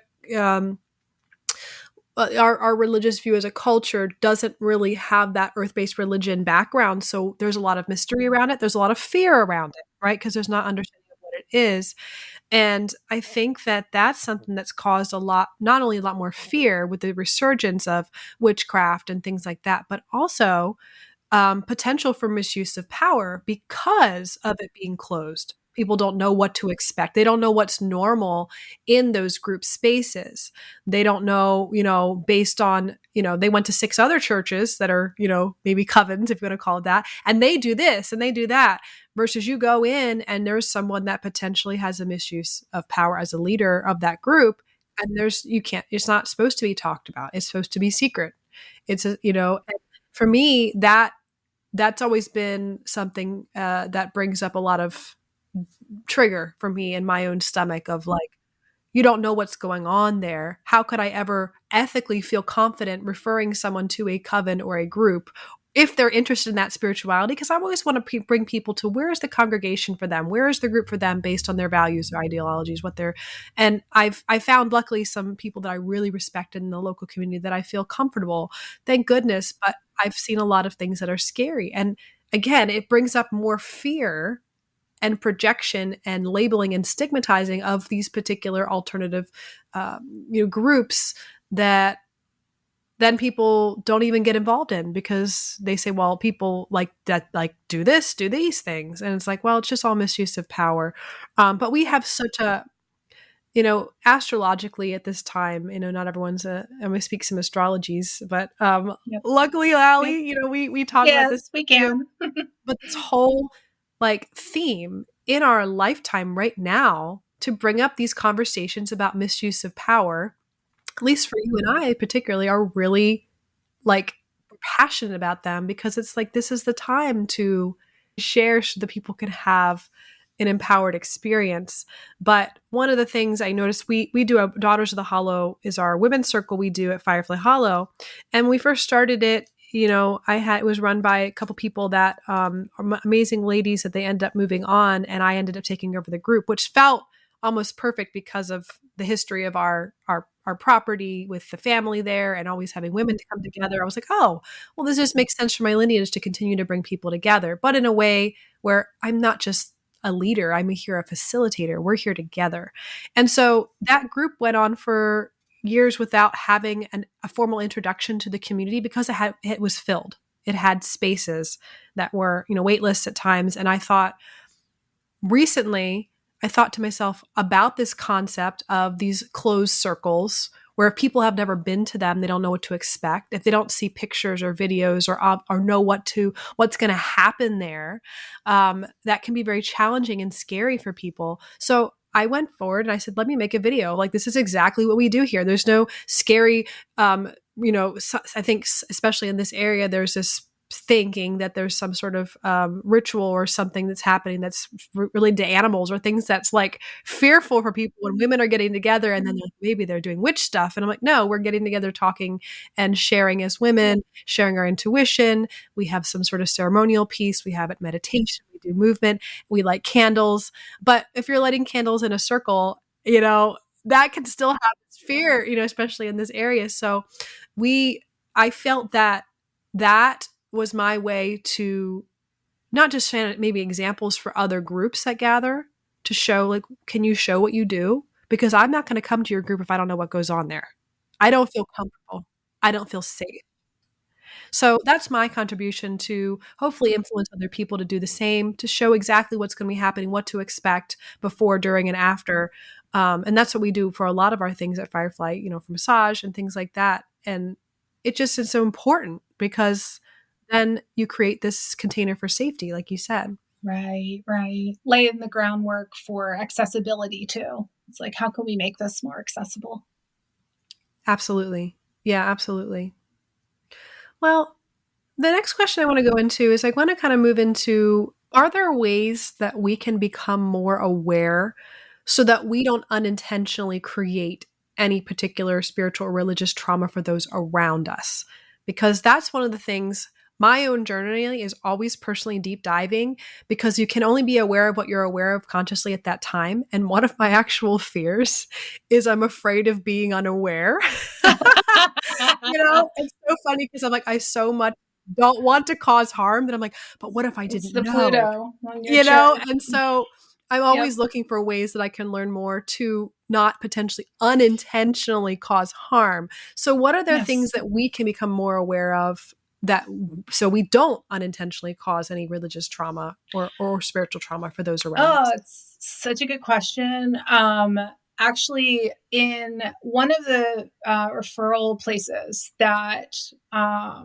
our religious view as a culture doesn't really have that earth-based religion background. So there's a lot of mystery around it. There's a lot of fear around it, right? Because there's not understanding of what it is. And I think that that's something that's caused not only a lot more fear with the resurgence of witchcraft and things like that, but also potential for misuse of power because of it being closed. People don't know what to expect. They don't know what's normal in those group spaces. They don't know, based on, they went to 6 other churches that are, maybe covens, if you want to call it that, and they do this and they do that, versus you go in and there's someone that potentially has a misuse of power as a leader of that group. And it's not supposed to be talked about. It's supposed to be secret. It's for me, that's always been something that brings up a lot of trigger for me in my own stomach of like, you don't know what's going on there. How could I ever ethically feel confident referring someone to a coven or a group if they're interested in that spirituality? Because I always want to bring people to where is the congregation for them? Where is the group for them based on their values, their ideologies, what they're, and I found luckily some people that I really respect in the local community that I feel comfortable. Thank goodness. But I've seen a lot of things that are scary. And again, it brings up more fear and projection and labeling and stigmatizing of these particular alternative groups that then people don't even get involved in because they say, well, people like that, like do this, do these things. And it's like, well, it's just all misuse of power. But we have such a, astrologically at this time, not everyone's I'm going to speak some astrologies, but Yep. luckily, Yep. Allie, we talk about this, Yes, we can. but this whole like theme in our lifetime right now to bring up these conversations about misuse of power, at least for you and I particularly, are really like passionate about them because it's like this is the time to share so that people can have an empowered experience. But one of the things I noticed, we do a Daughters of the Hollow is our women's circle we do at Firefly Hollow. And when we first started it, it was run by a couple people that are amazing ladies that they end up moving on, and I ended up taking over the group, which felt almost perfect because of the history of our property with the family there and always having women to come together. I was like, oh, well, this just makes sense for my lineage to continue to bring people together, but in a way where I'm not just a leader, I'm here a facilitator. We're here together. And so that group went on for years without having a formal introduction to the community because it was filled. It had spaces that were, wait lists at times. And I thought recently, I thought to myself about this concept of these closed circles where if people have never been to them, they don't know what to expect. If they don't see pictures or videos or know what's going to happen there, that can be very challenging and scary for people. So I went forward and I said, let me make a video. Like, this is exactly what we do here. There's no scary, I think especially in this area, there's this thinking that there's some sort of ritual or something that's happening that's related to animals or things that's like fearful for people when women are getting together and then maybe they're doing witch stuff. And I'm like, no, we're getting together, talking and sharing as women, sharing our intuition. We have some sort of ceremonial piece. We have it meditation. We do movement. We light candles. But if you're lighting candles in a circle, that can still have this fear, especially in this area. So I felt that was my way to not just share maybe examples for other groups that gather to show, like, can you show what you do? Because I'm not going to come to your group if I don't know what goes on there. I don't feel comfortable. I don't feel safe. So that's my contribution to hopefully influence other people to do the same, to show exactly what's going to be happening, what to expect before, during, and after. And that's what we do for a lot of our things at Firefly, for massage and things like that. And it just is so important because then you create this container for safety, like you said. Right, right. Laying the groundwork for accessibility too. It's like, how can we make this more accessible? Absolutely. Yeah, absolutely. Well, the next question I want to go into is I want to kind of move into, are there ways that we can become more aware so that we don't unintentionally create any particular spiritual or religious trauma for those around us? Because that's one of the things my own journey is always personally deep diving because you can only be aware of what you're aware of consciously at that time. And one of my actual fears is I'm afraid of being unaware. It's so funny because I'm like, I so much don't want to cause harm that I'm like, but what if I It's didn't the know? Pluto on your chart. And so I'm Yep. always looking for ways that I can learn more to not potentially unintentionally cause harm. So what are there things Yes. that we can become more aware of that so we don't unintentionally cause any religious trauma or spiritual trauma for those around Oh, us? it's such a good question. Actually, in one of the referral places that I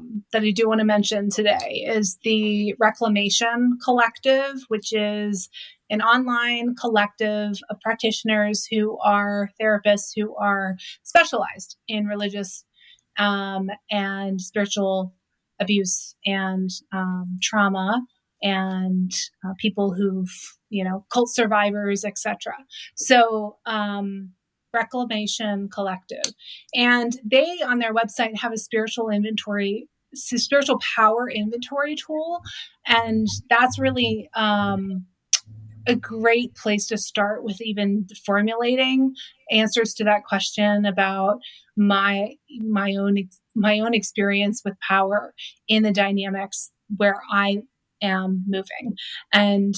do want to mention today is the Reclamation Collective, which is an online collective of practitioners who are therapists who are specialized in religious and spiritual abuse and trauma, and people who've, cult survivors, etc. So Reclamation Collective, and they on their website have a spiritual power inventory tool, and that's really a great place to start with, even formulating answers to that question about my own experience with power in the dynamics where I am moving. And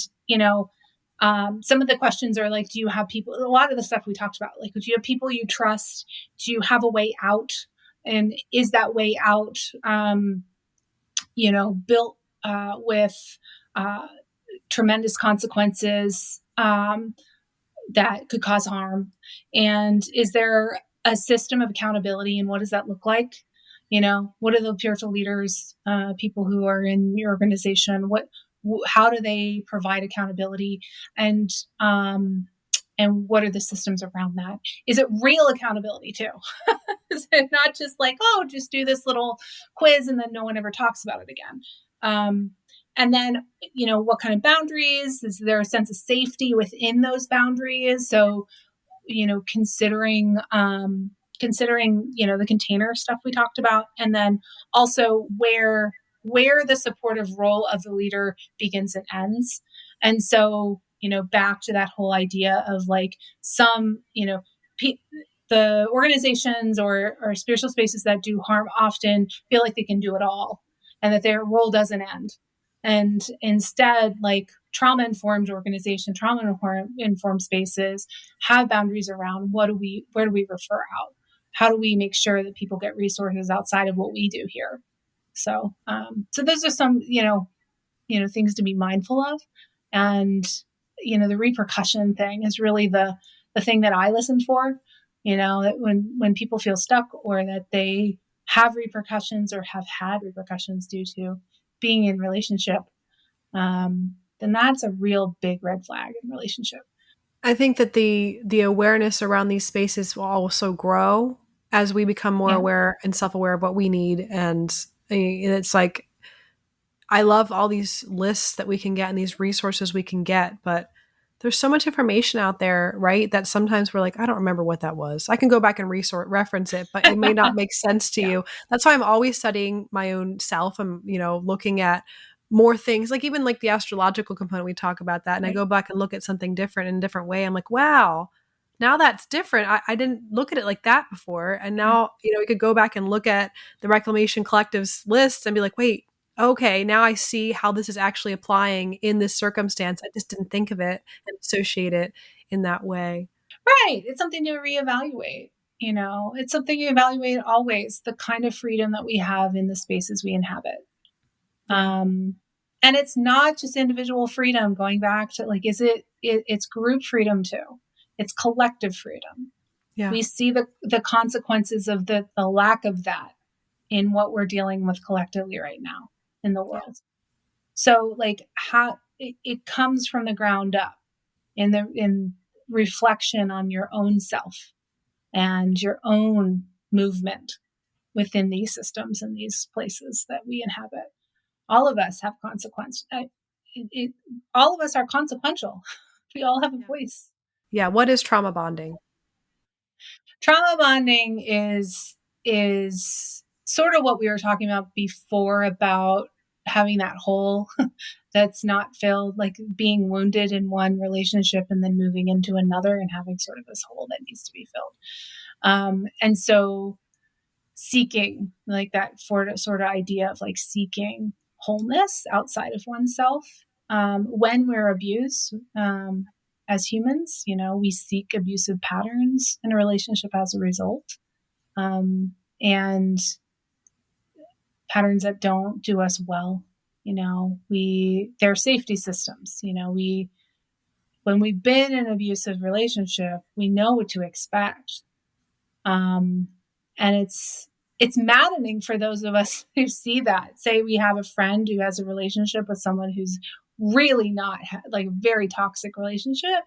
some of the questions are like, do you have people, a lot of the stuff we talked about, like, do you have people you trust? Do you have a way out? And is that way out built with tremendous consequences that could cause harm? And is there a system of accountability, and what does that look like? What are the spiritual leaders, people who are in your organization, how do they provide accountability? And what are the systems around that? Is it real accountability too? Is it not just like, oh, just do this little quiz and then no one ever talks about it again? And then, what kind of boundaries? Is there a sense of safety within those boundaries? So, considering, the container stuff we talked about, and then also where the supportive role of the leader begins and ends. And so, back to that whole idea of like some, the organizations or spiritual spaces that do harm often feel like they can do it all and that their role doesn't end. And instead, like trauma-informed organization, trauma-informed spaces have boundaries around where do we refer out? How do we make sure that people get resources outside of what we do here? So, so those are some, things to be mindful of. And, the repercussion thing is really the thing that I listen for, that when people feel stuck or that they have repercussions or have had repercussions due to being in relationship, then that's a real big red flag in relationship. I think that the awareness around these spaces will also grow as we become more Yeah. aware and self-aware of what we need. And it's like, I love all these lists that we can get and these resources we can get, but there's so much information out there, right? That sometimes we're like, I don't remember what that was. I can go back and reference it, but it may not make sense to Yeah. you. That's why I'm always studying my own self. I'm, looking at more things, like even like the astrological component, we talk about that. And I Right. go back and look at something different in a different way. I'm like, wow, now that's different. I didn't look at it like that before. And Yeah. now, we could go back and look at the Reclamation Collective's list and be like, wait, okay, now I see how this is actually applying in this circumstance. I just didn't think of it and associate it in that way. Right. It's something to reevaluate. It's something you evaluate always, the kind of freedom that we have in the spaces we inhabit. Yeah. And it's not just individual freedom, going back to like, it's group freedom too. It's collective freedom. Yeah. We see the consequences of the lack of that in what we're dealing with collectively right now in the Yeah. world. So like how it comes from the ground up in reflection on your own self and your own movement within these systems and these places that we inhabit. All of us have consequence. All of us are consequential. We all have a Yeah. voice. Yeah. What is trauma bonding? Trauma bonding is sort of what we were talking about before, about having that hole that's not filled, like being wounded in one relationship and then moving into another and having sort of this hole that needs to be filled. And so seeking, like that sort of idea of like seeking wholeness outside of oneself. When we're abused, as humans, we seek abusive patterns in a relationship as a result, and patterns that don't do us well. They're safety systems. When we've been in an abusive relationship, we know what to expect. And it's maddening for those of us who see that. Say we have a friend who has a relationship with someone who's really not like a very toxic relationship,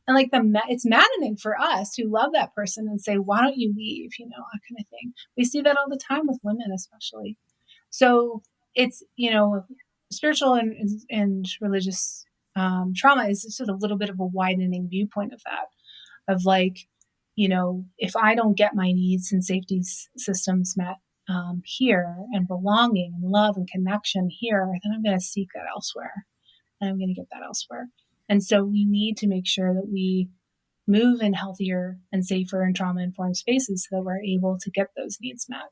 and like it's maddening for us who love that person and say, why don't you leave, that kind of thing. We see that all the time with women especially. So it's, spiritual and religious trauma is just a little bit of a widening viewpoint of that, of like, if I don't get my needs and safety systems met here, and belonging and love and connection here, then I'm going to seek that elsewhere, and I'm going to get that elsewhere. And so we need to make sure that we move in healthier and safer and trauma informed spaces so that we're able to get those needs met.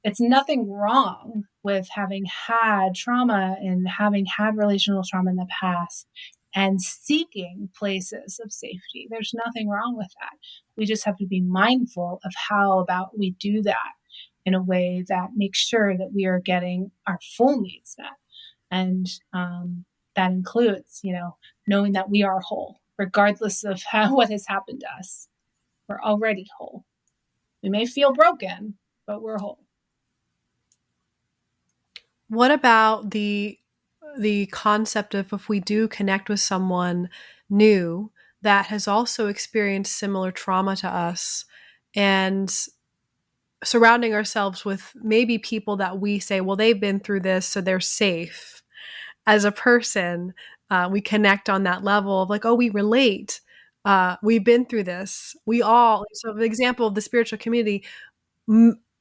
It's nothing wrong with having had trauma and having had relational trauma in the past and seeking places of safety. There's nothing wrong with that. We just have to be mindful of how about we do that in a way that makes sure that we are getting our full needs met. And that includes, knowing that we are whole, regardless of what has happened to us. We're already whole. We may feel broken, but we're whole. What about the concept of if we do connect with someone new that has also experienced similar trauma to us, and surrounding ourselves with maybe people that we say, well, they've been through this, so they're safe. As a person, we connect on that level of like, oh, we relate. We've been through this. We all, so the example of the spiritual community,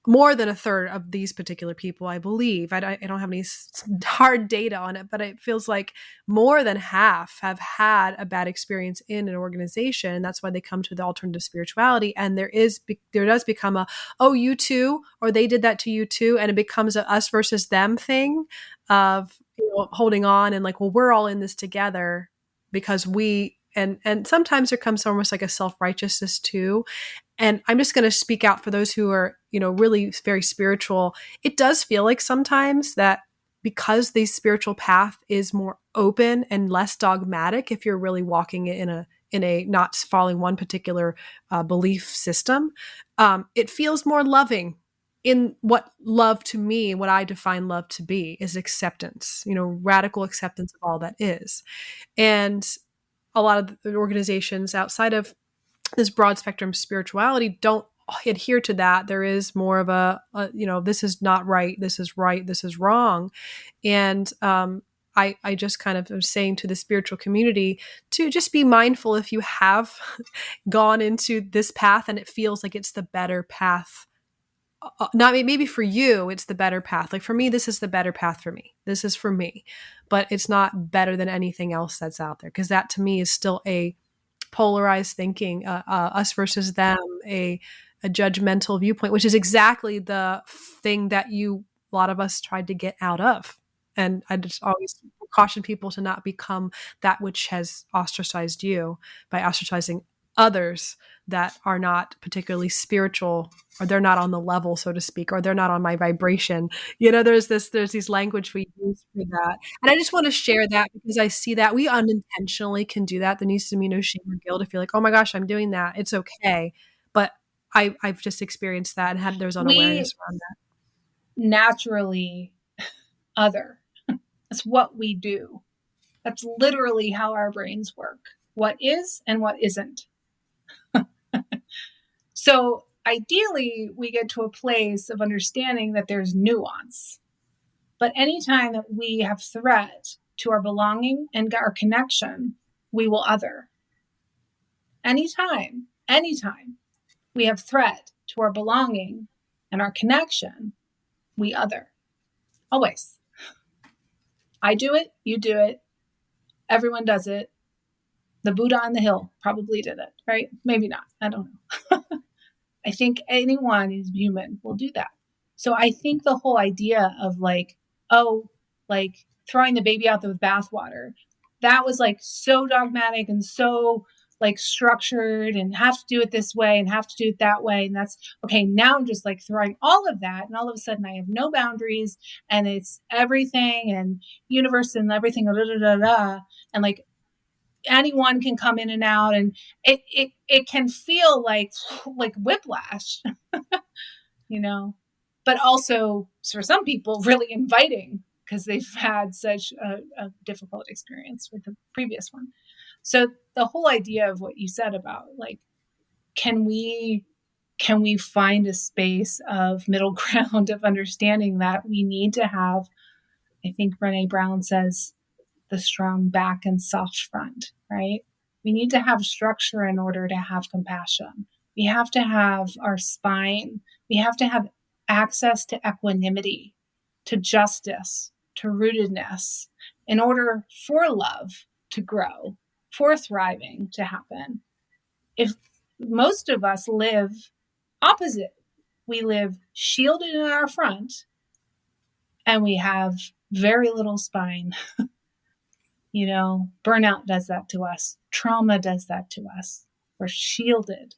more than a third of these particular people, I believe, I don't have any hard data on it, but it feels like more than half have had a bad experience in an organization. That's why they come to the alternative spirituality. And there does become a, oh, you too, or they did that to you too. And it becomes a us versus them thing of, holding on and like, well, we're all in this together because and sometimes there comes almost like a self-righteousness too. And I'm just going to speak out for those who are, really very spiritual. It does feel like sometimes that because the spiritual path is more open and less dogmatic, if you're really walking it in a not following one particular belief system, it feels more loving. In what love to me, what I define love to be, is acceptance. Radical acceptance of all that is. And a lot of the organizations outside of this broad spectrum spirituality don't adhere to that. There is more of a this is not right, this is right, this is wrong. And I just kind of am saying to the spiritual community to just be mindful if you have gone into this path and it feels like it's the better path. Not maybe for you, it's the better path. Like for me, this is the better path for me. This is for me, but it's not better than anything else that's out there. Cause that to me is still a polarized thinking, us versus them, a judgmental viewpoint, which is exactly the thing that a lot of us tried to get out of. And I just always caution people to not become that which has ostracized you by ostracizing others that are not particularly spiritual, or they're not on the level, so to speak, or they're not on my vibration. There's these language we use for that. And I just want to share that because I see that we unintentionally can do that. There needs to be no shame or guilt if you're like, oh my gosh, I'm doing that. It's okay. But I've just experienced that and there's We unawareness around that. naturally other. That's what we do. That's literally how our brains work. What is and what isn't. So ideally, we get to a place of understanding that there's nuance. But anytime that we have threat to our belonging and our connection, we will other. Anytime we have threat to our belonging and our connection, we other. Always. I do it, you do it, everyone does it. The Buddha on the hill probably did it, right? Maybe not. I don't know. I think anyone who's human will do that. So I think the whole idea of like, oh, like throwing the baby out with bathwater, that was like so dogmatic and so like structured and have to do it this way and have to do it that way. And that's okay. Now I'm just like throwing all of that. And all of a sudden I have no boundaries and it's everything and universe and everything. Da, da, da, da, and like anyone can come in and out, and it can feel like whiplash, but also for some people really inviting because they've had such a difficult experience with the previous one. So the whole idea of what you said about like, can we find a space of middle ground of understanding that we need to have I think Brene Brown says the strong back and soft front, right? We need to have structure in order to have compassion. We have to have our spine. We have to have access to equanimity, to justice, to rootedness in order for love to grow, for thriving to happen. If most of us live opposite, we live shielded in our front and we have very little spine. Burnout does that to us. Trauma does that to us. We're shielded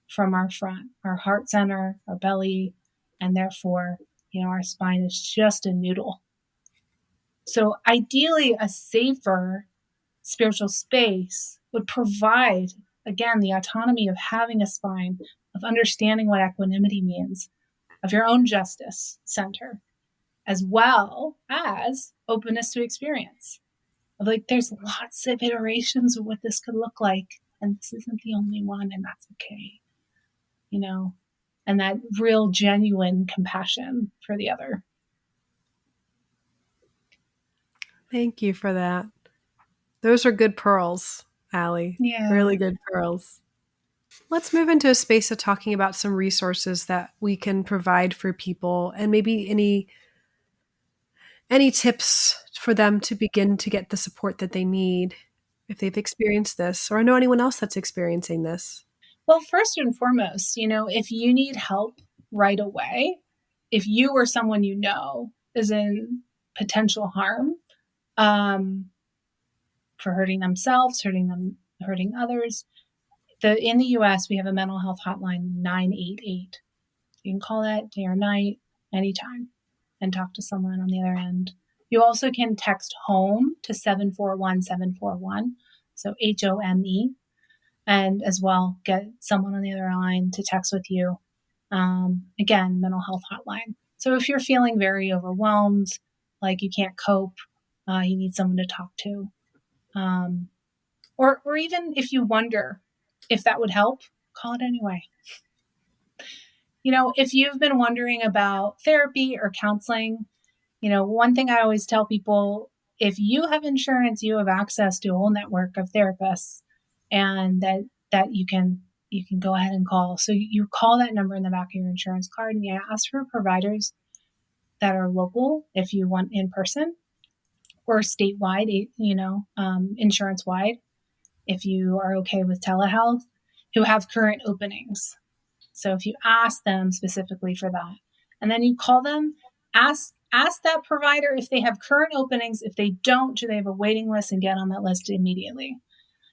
from our front, our heart center, our belly, and therefore, our spine is just a noodle. So ideally, a safer spiritual space would provide, again, the autonomy of having a spine, of understanding what equanimity means, of your own justice center, as well as openness to experience. Like, there's lots of iterations of what this could look like, and this isn't the only one, and that's okay, and that real genuine compassion for the other. Thank you for that. Those are good pearls, Allie. Yeah. Really good pearls. Let's move into a space of talking about some resources that we can provide for people, and maybe any tips for them to begin to get the support that they need if they've experienced this, or know anyone else that's experiencing this. Well, first and foremost, if you need help right away, if you or someone is in potential harm for hurting themselves, hurting others, in the US, we have a mental health hotline, 988. You can call that day or night, anytime, and talk to someone on the other end. You also can text HOME to 741-741, so HOME, and as well get someone on the other line to text with you. Again, mental health hotline. So if you're feeling very overwhelmed, like you can't cope, you need someone to talk to. Or even if you wonder if that would help, call it anyway. If you've been wondering about therapy or counseling, one thing I always tell people, if you have insurance, you have access to a whole network of therapists, and that you can go ahead and call. So you call that number in the back of your insurance card, and you ask for providers that are local if you want in person, or statewide, insurance wide, if you are okay with telehealth, who have current openings. So if you ask them specifically for that, and then you call them, ask that provider if they have current openings. If they don't, do they have a waiting list, and get on that list immediately.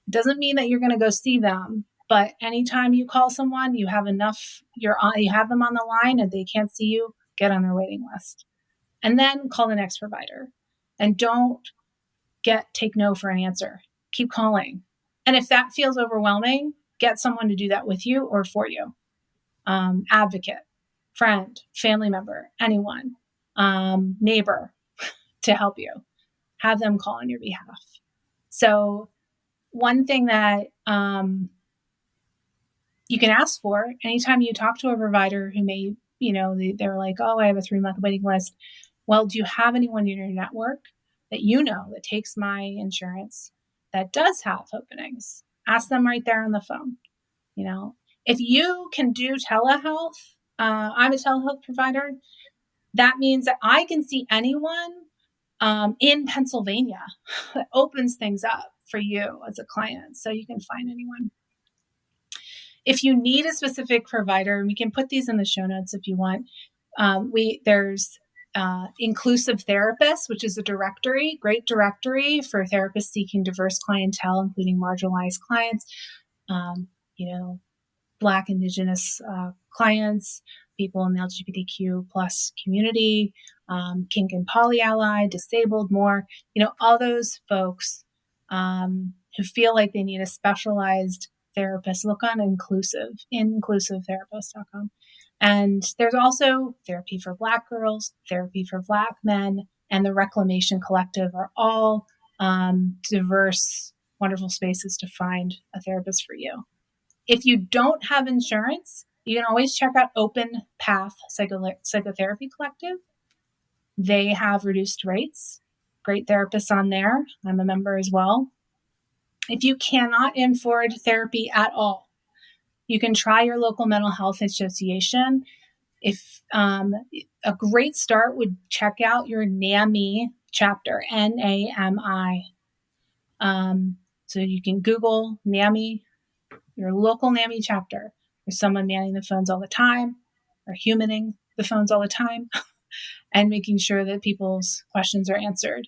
It doesn't mean that you're going to go see them, but anytime you call someone, you have enough, you have them on the line and they can't see you, get on their waiting list. And then call the next provider. And don't take no for an answer. Keep calling. And if that feels overwhelming, get someone to do that with you or for you. Advocate, friend, family member, anyone, neighbor to help you. Have them call on your behalf. So one thing that you can ask for anytime you talk to a provider who may, they're like, oh, I have a 3-month waiting list. Well, do you have anyone in your network that that takes my insurance that does have openings? Ask them right there on the phone. If you can do telehealth, I'm a telehealth provider. That means that I can see anyone in Pennsylvania. That opens things up for you as a client, so you can find anyone. If you need a specific provider, we can put these in the show notes if you want. There's Inclusive Therapists, which is a great directory for therapists seeking diverse clientele, including marginalized clients, Black, Indigenous clients, people in the LGBTQ plus community, kink and poly ally, disabled, more, all those folks who feel like they need a specialized therapist. Look on inclusivetherapist.com. And there's also Therapy for Black Girls, Therapy for Black Men, and the Reclamation Collective are all diverse, wonderful spaces to find a therapist for you. If you don't have insurance, you can always check out Open Path Psychotherapy Collective. They have reduced rates. Great therapists on there. I'm a member as well. If you cannot afford therapy at all, you can try your local mental health association. If a great start would check out your NAMI chapter, NAMI. So you can Google NAMI, your local NAMI chapter. There's someone manning the phones all the time, or humaning the phones all the time, and making sure that people's questions are answered.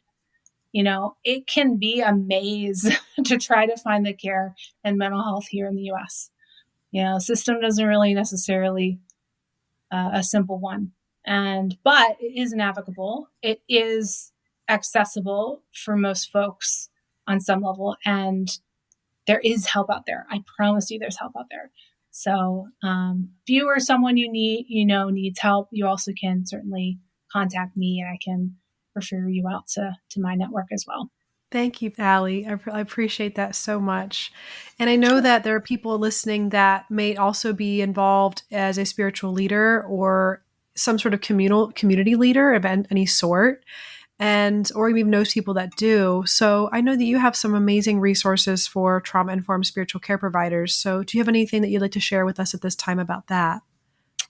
It can be a maze to try to find the care and mental health here in the US. The system doesn't really necessarily a simple one. But it is navigable. It is accessible for most folks on some level. And there is help out there. I promise you there's help out there. So if you or someone needs help, you also can certainly contact me and I can refer you out to my network as well. Thank you, Allie. I appreciate that so much. And I know that there are people listening that may also be involved as a spiritual leader or some sort of community leader of any sort, or even knows people that do. So I know that you have some amazing resources for trauma-informed spiritual care providers. So do you have anything that you'd like to share with us at this time about that?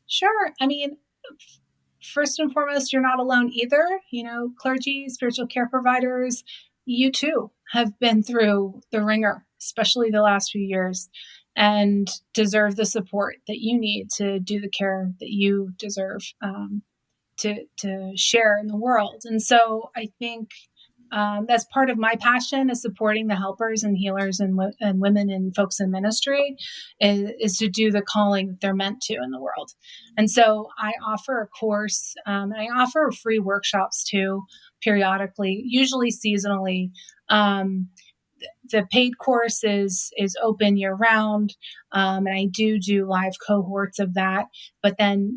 Sure. First and foremost, you're not alone either. Clergy, spiritual care providers, you too have been through the ringer, especially the last few years, and deserve the support that you need to do the care that you deserve to share in the world. And so I think that's part of my passion, is supporting the helpers and healers and women and folks in ministry, is to do the calling that they're meant to in the world. And so I offer a course, and I offer free workshops too, periodically, usually seasonally. The paid course is open year round, and I do live cohorts of that. But then,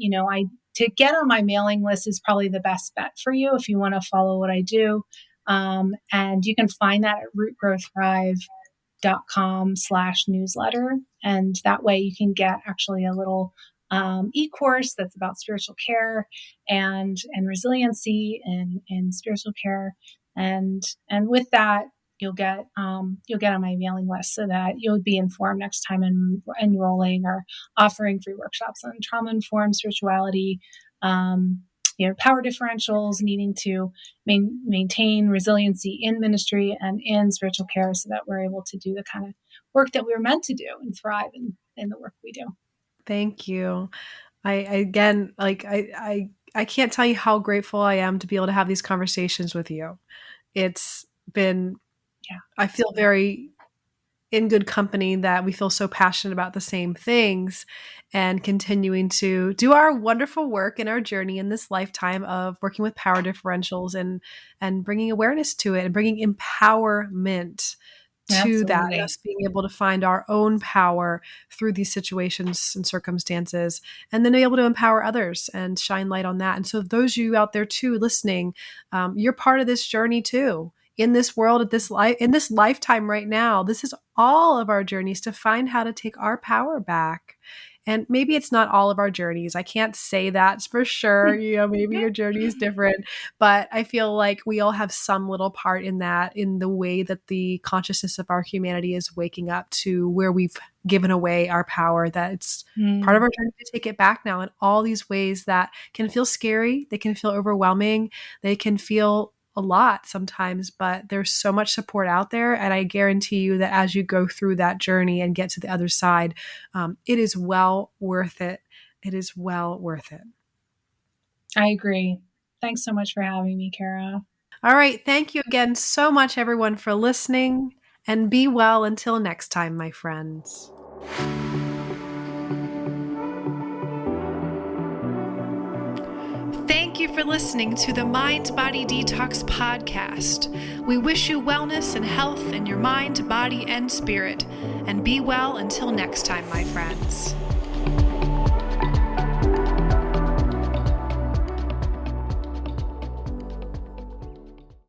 to get on my mailing list is probably the best bet for you if you want to follow what I do. And you can find that at rootgrowthrive.com/newsletter. And that way you can get actually a little e-course that's about spiritual care and resiliency and spiritual care. And with that, you'll get on my mailing list so that you'll be informed next time I'm enrolling or offering free workshops on trauma-informed spirituality, power differentials, needing to maintain resiliency in ministry and in spiritual care so that we're able to do the kind of work that we were meant to do and thrive in the work we do. Thank you. I can't tell you how grateful I am to be able to have these conversations with you. It's been, I feel very in good company that we feel so passionate about the same things and continuing to do our wonderful work in our journey in this lifetime of working with power differentials and bringing awareness to it and bringing empowerment to that, us being able to find our own power through these situations and circumstances, and then be able to empower others and shine light on that. And so those of you out there too listening, you're part of this journey too. In this world, in this lifetime right now, this is all of our journeys to find how to take our power back. And maybe it's not all of our journeys. I can't say that for sure. Maybe your journey is different, but I feel like we all have some little part in that, in the way that the consciousness of our humanity is waking up to where we've given away our power, that it's part of our journey to take it back now in all these ways that can feel scary. They can feel overwhelming. They can feel a lot sometimes, but there's so much support out there. And I guarantee you that as you go through that journey and get to the other side, it is well worth it. It is well worth it. I agree. Thanks so much for having me, Kara. All right. Thank you again so much, everyone, for listening, and be well until next time, my friends. Thank you for listening to the Mind Body Detox podcast. We wish you wellness and health in your mind, body, and spirit. And be well until next time, my friends.